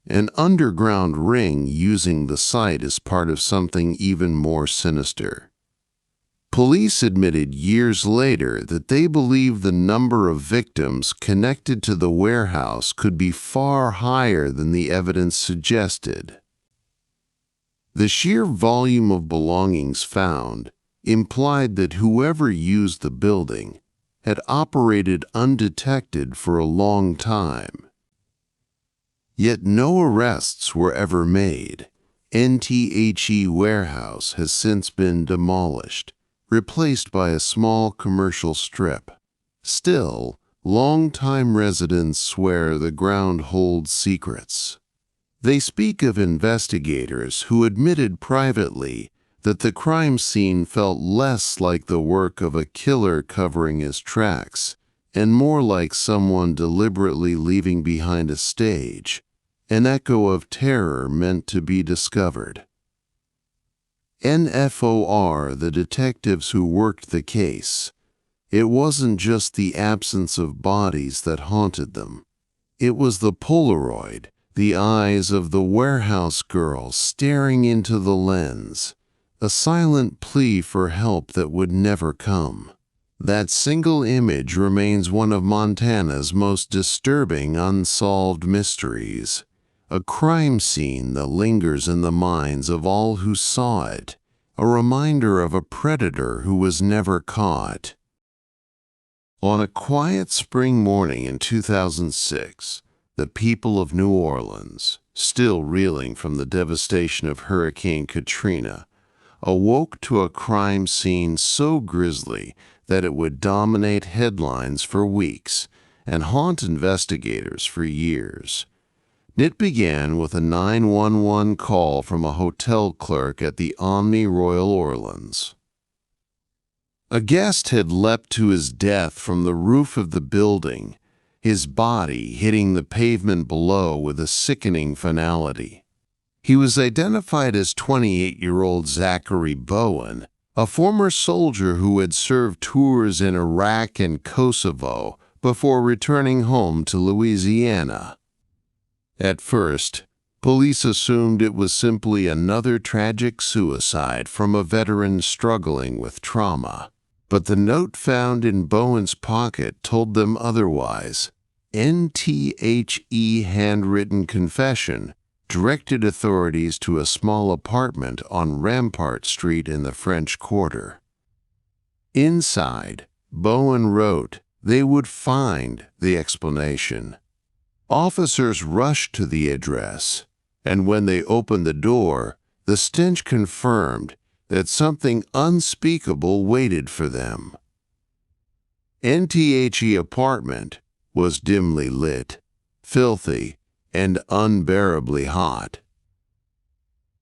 an underground ring using the site as part of something even more sinister. Police admitted years later that they believed the number of victims connected to the warehouse could be far higher than the evidence suggested. The sheer volume of belongings found implied that whoever used the building had operated undetected for a long time. Yet no arrests were ever made. NTHE Warehouse has since been demolished, replaced by a small commercial strip. Still, longtime residents swear the ground holds secrets. They speak of investigators who admitted privately that the crime scene felt less like the work of a killer covering his tracks and more like someone deliberately leaving behind a stage, an echo of terror meant to be discovered. NFOR, the detectives who worked the case. It wasn't just the absence of bodies that haunted them. It was the Polaroid, the eyes of the warehouse girl staring into the lens, a silent plea for help that would never come. That single image remains one of Montana's most disturbing unsolved mysteries, a crime scene that lingers in the minds of all who saw it, a reminder of a predator who was never caught. On a quiet spring morning in 2006, the people of New Orleans, still reeling from the devastation of Hurricane Katrina, awoke to a crime scene so grisly that it would dominate headlines for weeks and haunt investigators for years. It began with a 911 call from a hotel clerk at the Omni Royal Orleans. A guest had leapt to his death from the roof of the building, his body hitting the pavement below with a sickening finality. He was identified as 28-year-old Zachary Bowen, a former soldier who had served tours in Iraq and Kosovo before returning home to Louisiana. At first, police assumed it was simply another tragic suicide from a veteran struggling with trauma. But the note found in Bowen's pocket told them otherwise. NTHE handwritten confession directed authorities to a small apartment on Rampart Street in the French Quarter. Inside, Bowen wrote they would find the explanation. Officers rushed to the address, and when they opened the door, the stench confirmed that something unspeakable waited for them. NTHE apartment was dimly lit, filthy, and unbearably hot.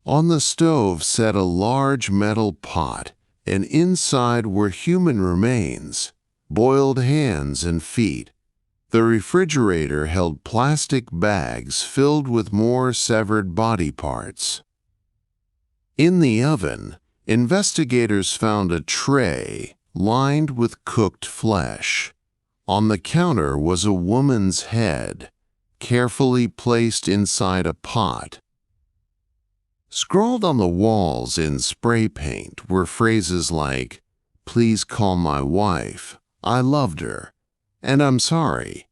On the stove sat a large metal pot, and inside were human remains, boiled hands and feet. The refrigerator held plastic bags filled with more severed body parts. In the oven, investigators found a tray lined with cooked flesh. On the counter was a woman's head, carefully placed inside a pot. Scrawled on the walls in spray paint were phrases like, "Please call my wife, I loved her, and I'm sorry."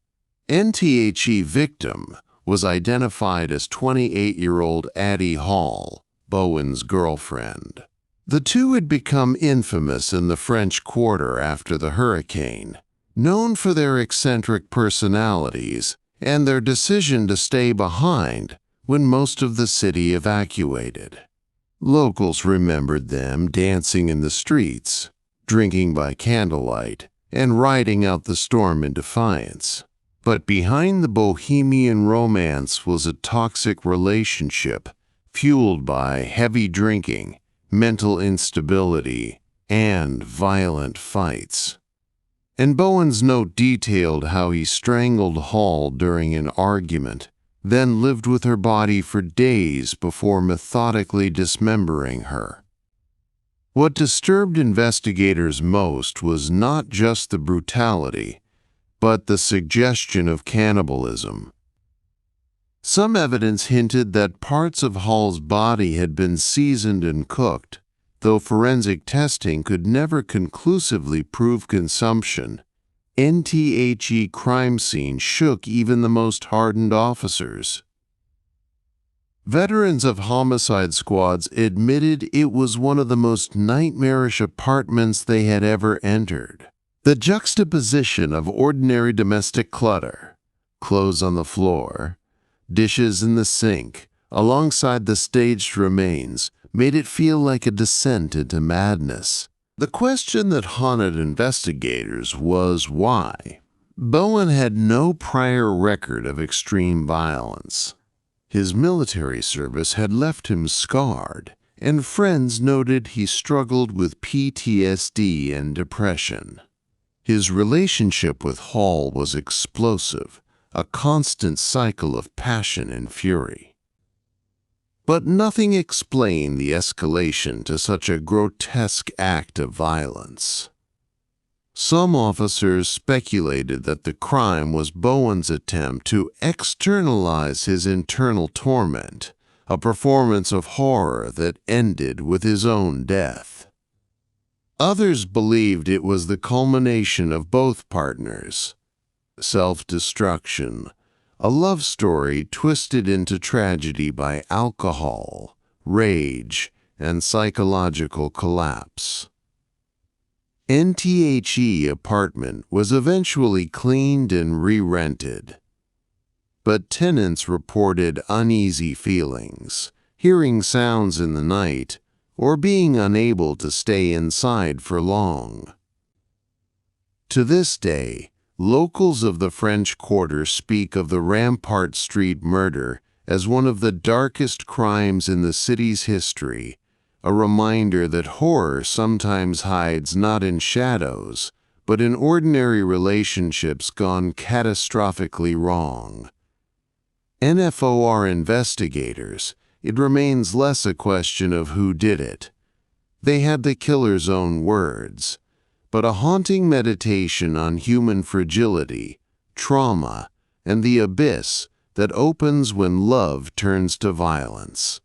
NTHE victim was identified as 28-year-old Addie Hall, Bowen's girlfriend. The two had become infamous in the French Quarter after the hurricane, known for their eccentric personalities and their decision to stay behind when most of the city evacuated. Locals remembered them dancing in the streets, drinking by candlelight, and riding out the storm in defiance. But behind the bohemian romance was a toxic relationship fueled by heavy drinking, mental instability, and violent fights. And Bowen's note detailed how he strangled Hall during an argument, then lived with her body for days before methodically dismembering her. What disturbed investigators most was not just the brutality, but the suggestion of cannibalism. Some evidence hinted that parts of Hall's body had been seasoned and cooked, though forensic testing could never conclusively prove consumption. NTHE crime scene shook even the most hardened officers. Veterans of homicide squads admitted it was one of the most nightmarish apartments they had ever entered. The juxtaposition of ordinary domestic clutter, clothes on the floor, dishes in the sink, alongside the staged remains, made it feel like a descent into madness. The question that haunted investigators was why. Bowen had no prior record of extreme violence. His military service had left him scarred, and friends noted he struggled with PTSD and depression. His relationship with Hall was explosive, a constant cycle of passion and fury. But nothing explained the escalation to such a grotesque act of violence. Some officers speculated that the crime was Bowen's attempt to externalize his internal torment, a performance of horror that ended with his own death. Others believed it was the culmination of both partners' self-destruction, a love story twisted into tragedy by alcohol, rage, and psychological collapse. NTHE apartment was eventually cleaned and re-rented, but tenants reported uneasy feelings, hearing sounds in the night, or being unable to stay inside for long. To this day, locals of the French Quarter speak of the Rampart Street murder as one of the darkest crimes in the city's history, a reminder that horror sometimes hides not in shadows, but in ordinary relationships gone catastrophically wrong. NFOR investigators, it remains less a question of who did it. They had the killer's own words, but a haunting meditation on human fragility, trauma, and the abyss that opens when love turns to violence.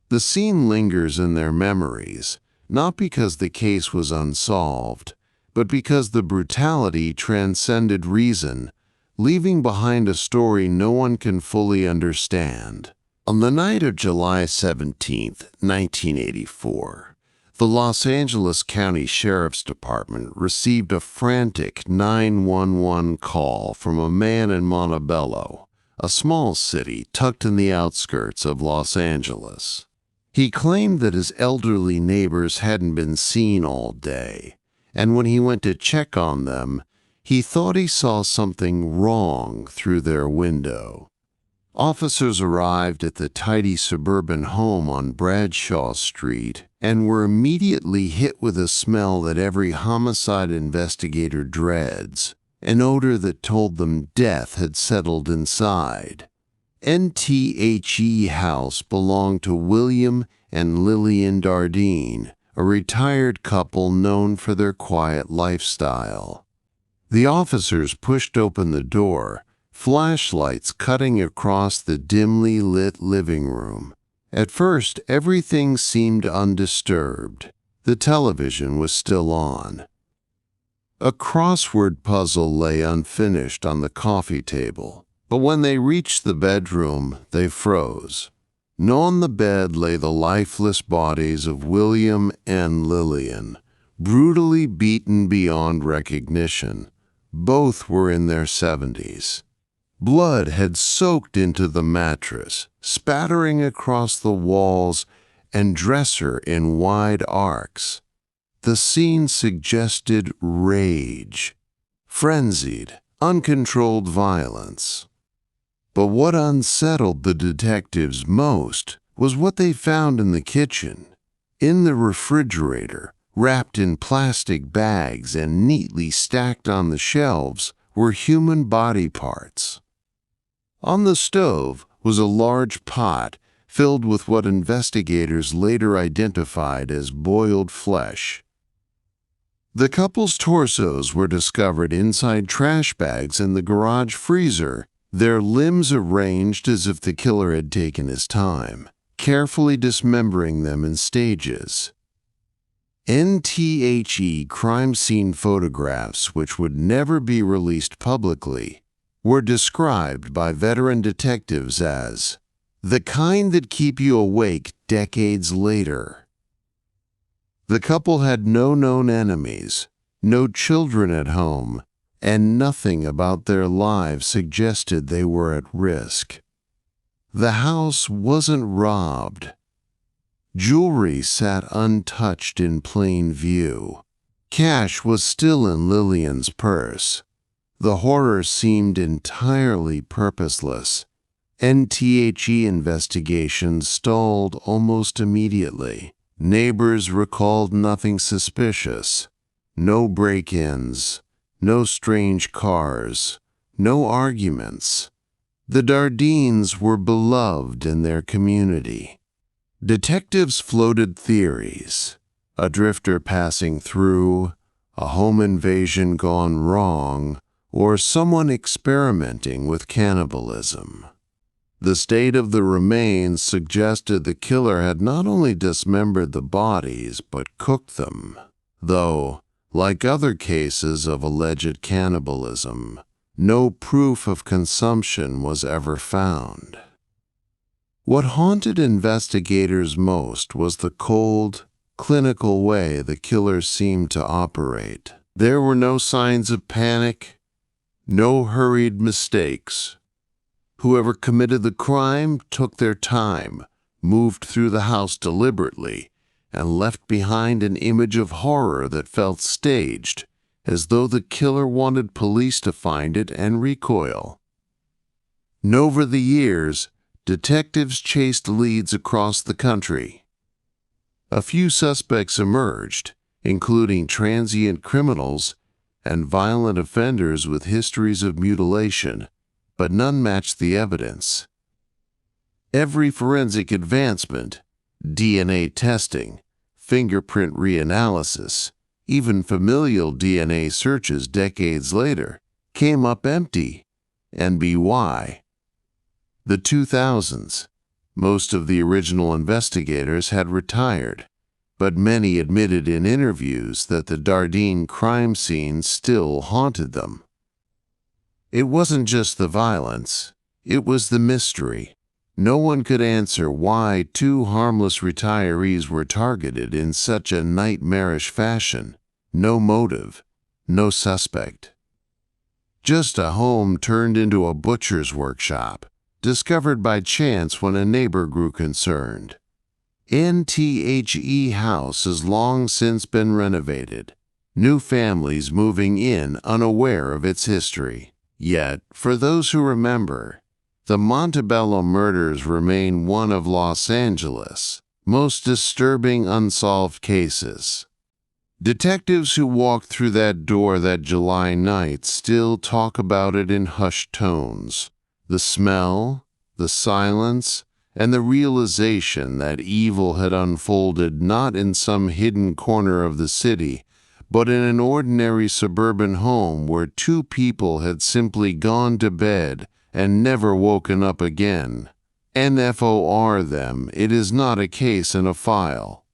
The scene lingers in their memories, not because the case was unsolved, but because the brutality transcended reason, leaving behind a story no one can fully understand. On the night of July 17, 1984, the Los Angeles County Sheriff's Department received a frantic 911 call from a man in Montebello, a small city tucked in the outskirts of Los Angeles. He claimed that his elderly neighbors hadn't been seen all day, and when he went to check on them, he thought he saw something wrong through their window. Officers arrived at the tidy suburban home on Bradshaw Street and were immediately hit with a smell that every homicide investigator dreads, an odor that told them death had settled inside. NTHE house belonged to William and Lillian Dardine, a retired couple known for their quiet lifestyle. The officers pushed open the door, flashlights cutting across the dimly lit living room. At first, everything seemed undisturbed. The television was still on. A crossword puzzle lay unfinished on the coffee table. But when they reached the bedroom, they froze. On the bed lay the lifeless bodies of William and Lillian, brutally beaten beyond recognition. Both were in their 70s. Blood had soaked into the mattress, spattering across the walls and dresser in wide arcs. The scene suggested rage, frenzied, uncontrolled violence. But what unsettled the detectives most was what they found in the kitchen. In the refrigerator, wrapped in plastic bags and neatly stacked on the shelves, were human body parts. On the stove was a large pot filled with what investigators later identified as boiled flesh. The couple's torsos were discovered inside trash bags in the garage freezer, their limbs arranged as if the killer had taken his time, carefully dismembering them in stages. NTHE crime scene photographs, which would never be released publicly, were described by veteran detectives as the kind that keep you awake decades later. The couple had no known enemies, no children at home, and nothing about their lives suggested they were at risk. The house wasn't robbed. Jewelry sat untouched in plain view. Cash was still in Lillian's purse. The horror seemed entirely purposeless. NTHE investigations stalled almost immediately. Neighbors recalled nothing suspicious. No break-ins, no strange cars, no arguments. The Dardines were beloved in their community. Detectives floated theories: a drifter passing through, a home invasion gone wrong, or someone experimenting with cannibalism. The state of the remains suggested the killer had not only dismembered the bodies but cooked them, though, like other cases of alleged cannibalism, no proof of consumption was ever found. What haunted investigators most was the cold, clinical way the killer seemed to operate. There were no signs of panic, no hurried mistakes. Whoever committed the crime took their time, moved through the house deliberately, and left behind an image of horror that felt staged, as though the killer wanted police to find it and recoil. And over the years, detectives chased leads across the country. A few suspects emerged, including transient criminals and violent offenders with histories of mutilation, but none matched the evidence. Every forensic advancement, DNA testing, fingerprint reanalysis, even familial DNA searches decades later, came up empty. And why? The 2000s. Most of the original investigators had retired, but many admitted in interviews that the Dardenne crime scene still haunted them. It wasn't just the violence, it was the mystery. No one could answer why two harmless retirees were targeted in such a nightmarish fashion. No motive, no suspect. Just a home turned into a butcher's workshop, discovered by chance when a neighbor grew concerned. NTHE house has long since been renovated, new families moving in unaware of its history. Yet, for those who remember, the Montebello murders remain one of Los Angeles' most disturbing unsolved cases. Detectives who walked through that door that July night still talk about it in hushed tones. The smell, the silence, and the realization that evil had unfolded not in some hidden corner of the city, but in an ordinary suburban home where two people had simply gone to bed and never woken up again. NFOR them, it is not a case in a file.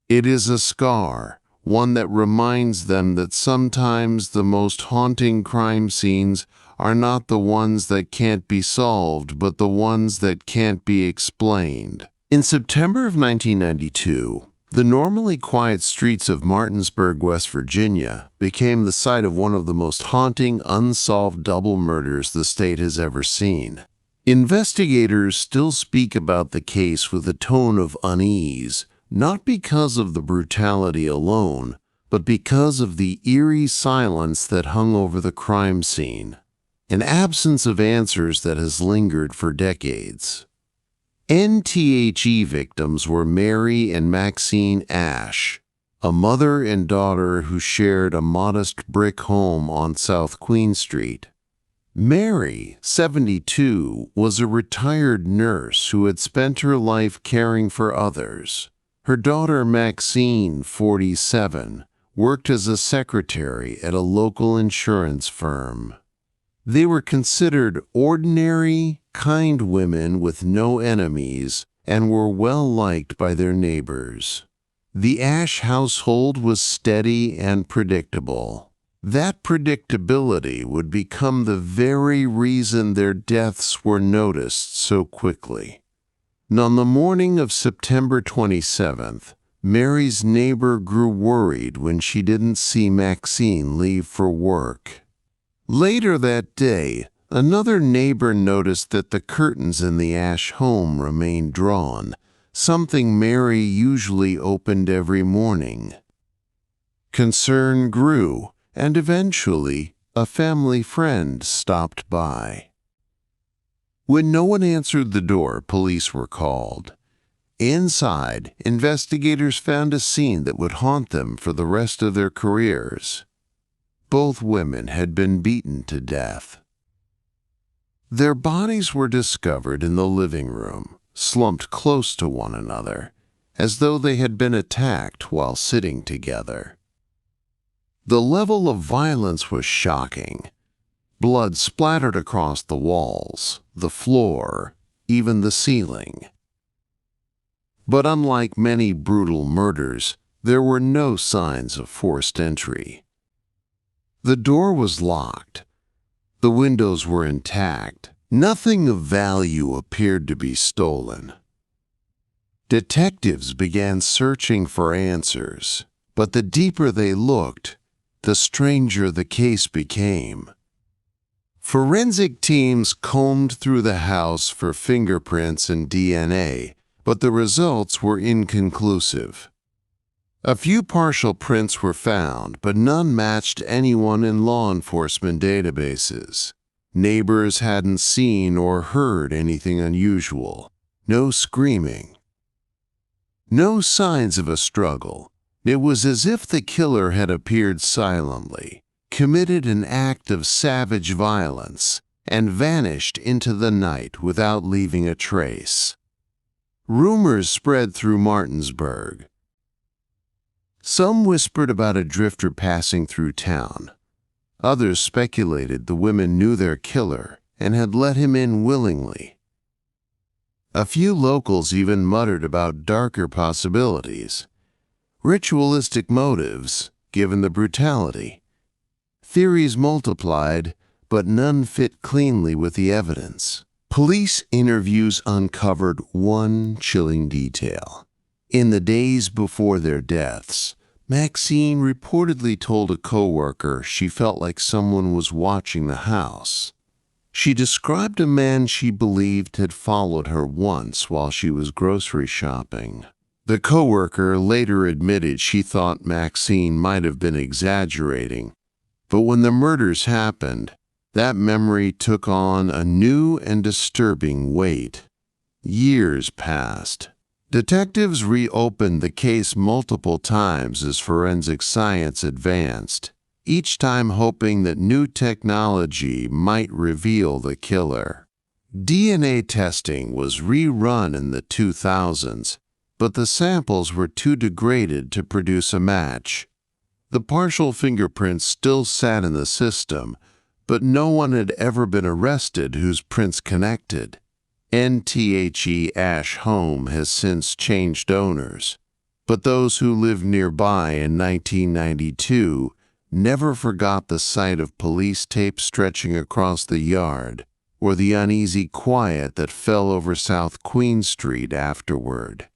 It is a scar, one that reminds them that sometimes the most haunting crime scenes are not the ones that can't be solved, but the ones that can't be explained. In September of 1992, the normally quiet streets of Martinsburg, West Virginia, became the site of one of the most haunting unsolved double murders the state has ever seen. Investigators still speak about the case with a tone of unease, not because of the brutality alone, but because of the eerie silence that hung over the crime scene, an absence of answers that has lingered for decades. NTHE victims were Mary and Maxine Ash, a mother and daughter who shared a modest brick home on South Queen Street. Mary, 72, was a retired nurse who had spent her life caring for others. Her daughter Maxine, 47, worked as a secretary at a local insurance firm. They were considered ordinary, kind women with no enemies and were well liked by their neighbors. The Ash household was steady and predictable. That predictability would become the very reason their deaths were noticed so quickly. And on the morning of September 27th, Mary's neighbor grew worried when she didn't see Maxine leave for work. Later that day, another neighbor noticed that the curtains in the Ash home remained drawn, something Mary usually opened every morning. Concern grew, and eventually, a family friend stopped by. When no one answered the door, police were called. Inside, investigators found a scene that would haunt them for the rest of their careers. Both women had been beaten to death. Their bodies were discovered in the living room, slumped close to one another, as though they had been attacked while sitting together. The level of violence was shocking. Blood splattered across the walls, the floor, even the ceiling. But unlike many brutal murders, there were no signs of forced entry. The door was locked. The windows were intact. Nothing of value appeared to be stolen. Detectives began searching for answers, but the deeper they looked, the stranger the case became. Forensic teams combed through the house for fingerprints and DNA, but the results were inconclusive. A few partial prints were found, but none matched anyone in law enforcement databases. Neighbors hadn't seen or heard anything unusual. No screaming. No signs of a struggle. It was as if the killer had appeared silently, committed an act of savage violence, and vanished into the night without leaving a trace. Rumors spread through Martinsburg. Some whispered about a drifter passing through town. Others speculated the women knew their killer and had let him in willingly. A few locals even muttered about darker possibilities. Ritualistic motives, given the brutality. Theories multiplied, but none fit cleanly with the evidence. Police interviews uncovered one chilling detail. In the days before their deaths, Maxine reportedly told a coworker she felt like someone was watching the house. She described a man she believed had followed her once while she was grocery shopping. The coworker later admitted she thought Maxine might have been exaggerating, but when the murders happened, that memory took on a new and disturbing weight. Years passed. Detectives reopened the case multiple times as forensic science advanced, each time hoping that new technology might reveal the killer. DNA testing was rerun in the 2000s, but the samples were too degraded to produce a match. The partial fingerprints still sat in the system, but no one had ever been arrested whose prints connected. NTHE Ash Home has since changed owners, but those who lived nearby in 1992 never forgot the sight of police tape stretching across the yard or the uneasy quiet that fell over South Queen Street afterward.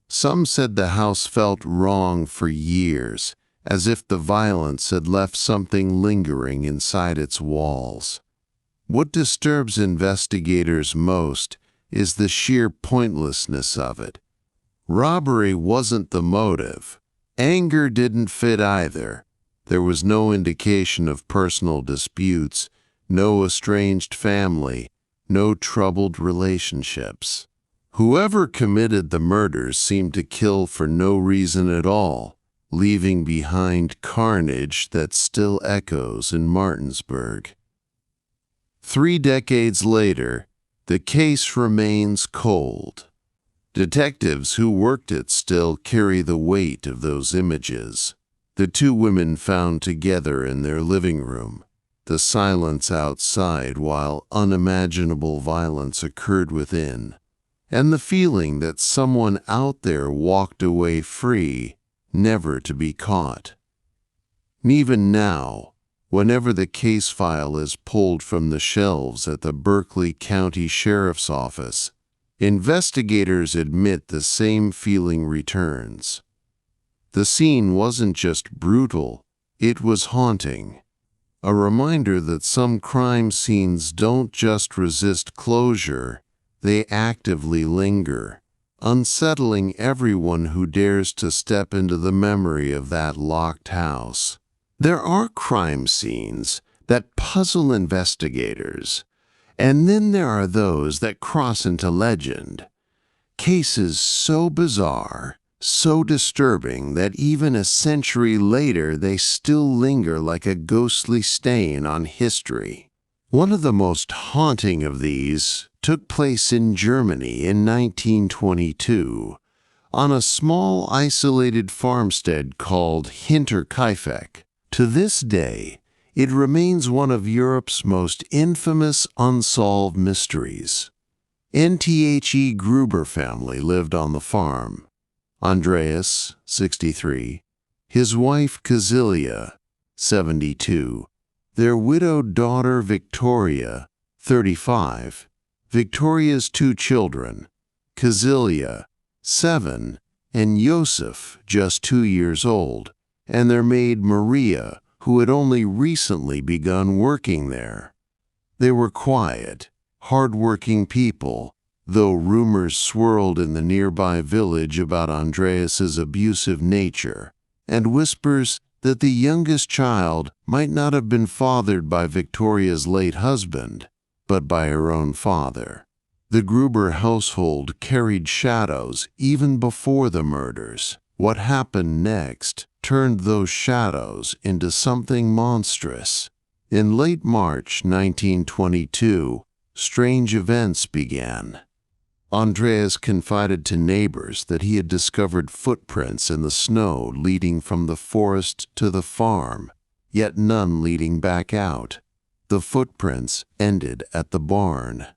Some said the house felt wrong for years, as if the violence had left something lingering inside its walls. What disturbs investigators most is the sheer pointlessness of it. Robbery wasn't the motive. Anger didn't fit either. There was no indication of personal disputes, no estranged family, no troubled relationships. Whoever committed the murders seemed to kill for no reason at all, leaving behind carnage that still echoes in Martinsburg. 3 decades later, the case remains cold. Detectives who worked it still carry the weight of those images. The 2 women found together in their living room, the silence outside while unimaginable violence occurred within, and the feeling that someone out there walked away free, never to be caught. Even now, whenever the case file is pulled from the shelves at the Berkeley County Sheriff's Office, investigators admit the same feeling returns. The scene wasn't just brutal, it was haunting. A reminder that some crime scenes don't just resist closure, they actively linger, unsettling everyone who dares to step into the memory of that locked house. There are crime scenes that puzzle investigators, and then there are those that cross into legend. Cases so bizarre, so disturbing that even a century later they still linger like a ghostly stain on history. One of the most haunting of these took place in Germany in 1922 on a small isolated farmstead called Hinterkaifeck. To this day, it remains one of Europe's most infamous unsolved mysteries. Nthe Gruber family lived on the farm. Andreas, 63, his wife Kazilia, 72, their widowed daughter Victoria, 35, Victoria's two children, Kazilia, 7, and Joseph, just 2 years old, and their maid Maria, who had only recently begun working there. They were quiet, hard-working people, though rumors swirled in the nearby village about Andreas's abusive nature, and whispers that the youngest child might not have been fathered by Victoria's late husband, but by her own father. The Gruber household carried shadows even before the murders. What happened next turned those shadows into something monstrous. In late March 1922, strange events began. Andreas confided to neighbors that he had discovered footprints in the snow leading from the forest to the farm, yet none leading back out. The footprints ended at the barn.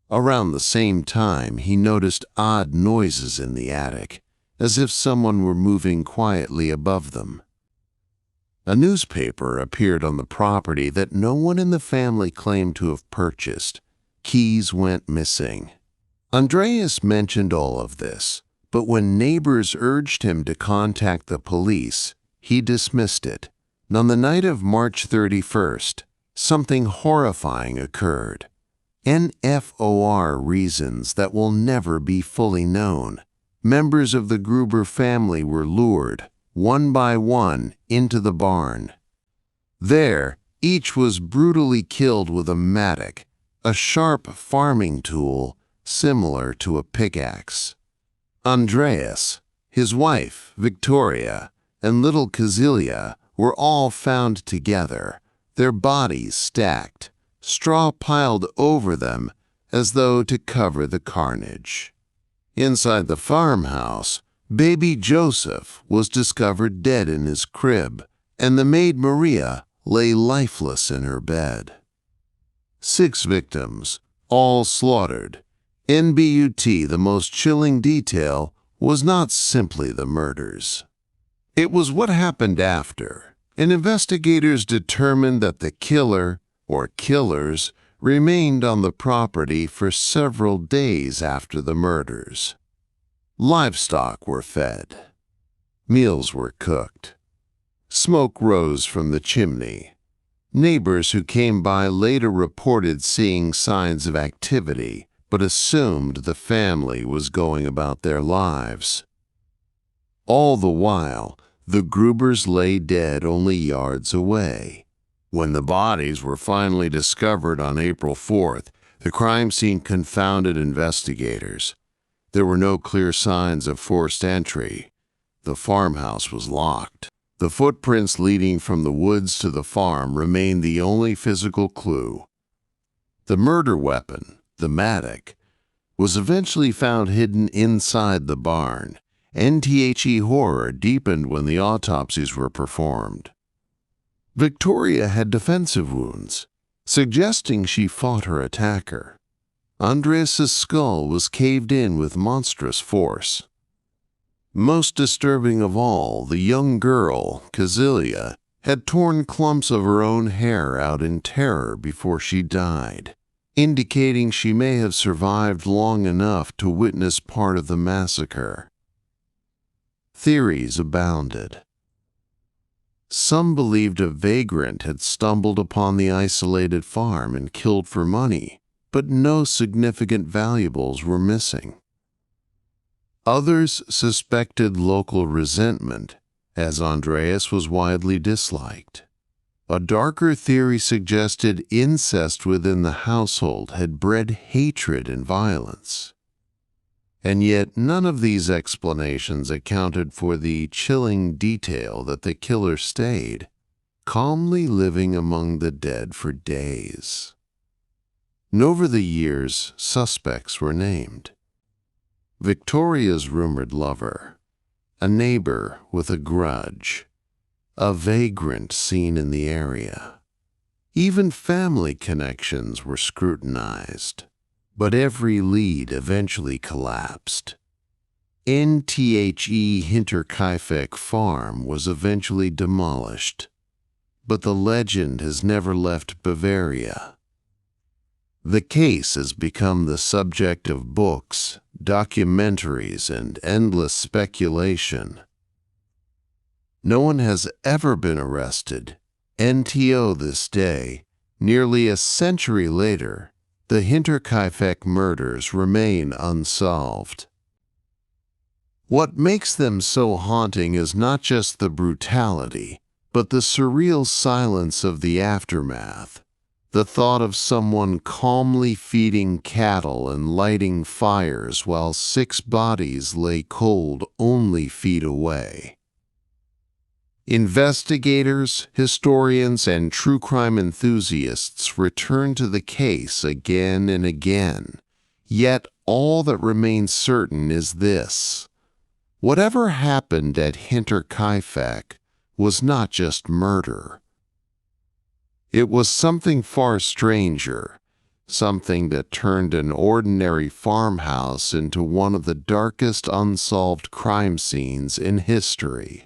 Around the same time, he noticed odd noises in the attic, as if someone were moving quietly above them. A newspaper appeared on the property that no one in the family claimed to have purchased. Keys went missing. Andreas mentioned all of this, but when neighbors urged him to contact the police, he dismissed it. On the night of March 31st, something horrifying occurred. NFOR reasons that will never be fully known. Members of the Gruber family were lured, one by one, into the barn. There, each was brutally killed with a mattock, a sharp farming tool similar to a pickaxe. Andreas, his wife, Victoria, and little Kazilia were all found together, their bodies stacked, straw piled over them as though to cover the carnage. Inside the farmhouse, baby Joseph was discovered dead in his crib, and the maid Maria lay lifeless in her bed. 6 victims, all slaughtered. NBUT, the most chilling detail, was not simply the murders. It was what happened after, and investigators determined that the killer, or killers, remained on the property for several days after the murders. Livestock were fed. Meals were cooked. Smoke rose from the chimney. Neighbors who came by later reported seeing signs of activity, but assumed the family was going about their lives. All the while, the Grubers lay dead only yards away. When the bodies were finally discovered on April 4th, the crime scene confounded investigators. There were no clear signs of forced entry. The farmhouse was locked. The footprints leading from the woods to the farm remained the only physical clue. The murder weapon, the mattock, was eventually found hidden inside the barn. Nthe horror deepened when the autopsies were performed. Victoria had defensive wounds, suggesting she fought her attacker. Andreas's skull was caved in with monstrous force. Most disturbing of all, the young girl, Kazilia, had torn clumps of her own hair out in terror before she died, indicating she may have survived long enough to witness part of the massacre. Theories abounded. Some believed a vagrant had stumbled upon the isolated farm and killed for money, but no significant valuables were missing. Others suspected local resentment, as Andreas was widely disliked. A darker theory suggested incest within the household had bred hatred and violence. And yet none of these explanations accounted for the chilling detail that the killer stayed, calmly living among the dead for days. And over the years, suspects were named. Victoria's rumored lover, a neighbor with a grudge, a vagrant seen in the area. Even family connections were scrutinized, but every lead eventually collapsed. NTHE Hinterkaifeck Farm was eventually demolished, but the legend has never left Bavaria. The case has become the subject of books, documentaries, and endless speculation. No one has ever been arrested. NTO this day, nearly a century later, the Hinterkaifeck murders remain unsolved. What makes them so haunting is not just the brutality, but the surreal silence of the aftermath. The thought of someone calmly feeding cattle and lighting fires while 6 bodies lay cold only feet away. Investigators, historians, and true crime enthusiasts return to the case again and again. Yet all that remains certain is this: whatever happened at Hinterkaifeck was not just murder. It was something far stranger, something that turned an ordinary farmhouse into one of the darkest unsolved crime scenes in history.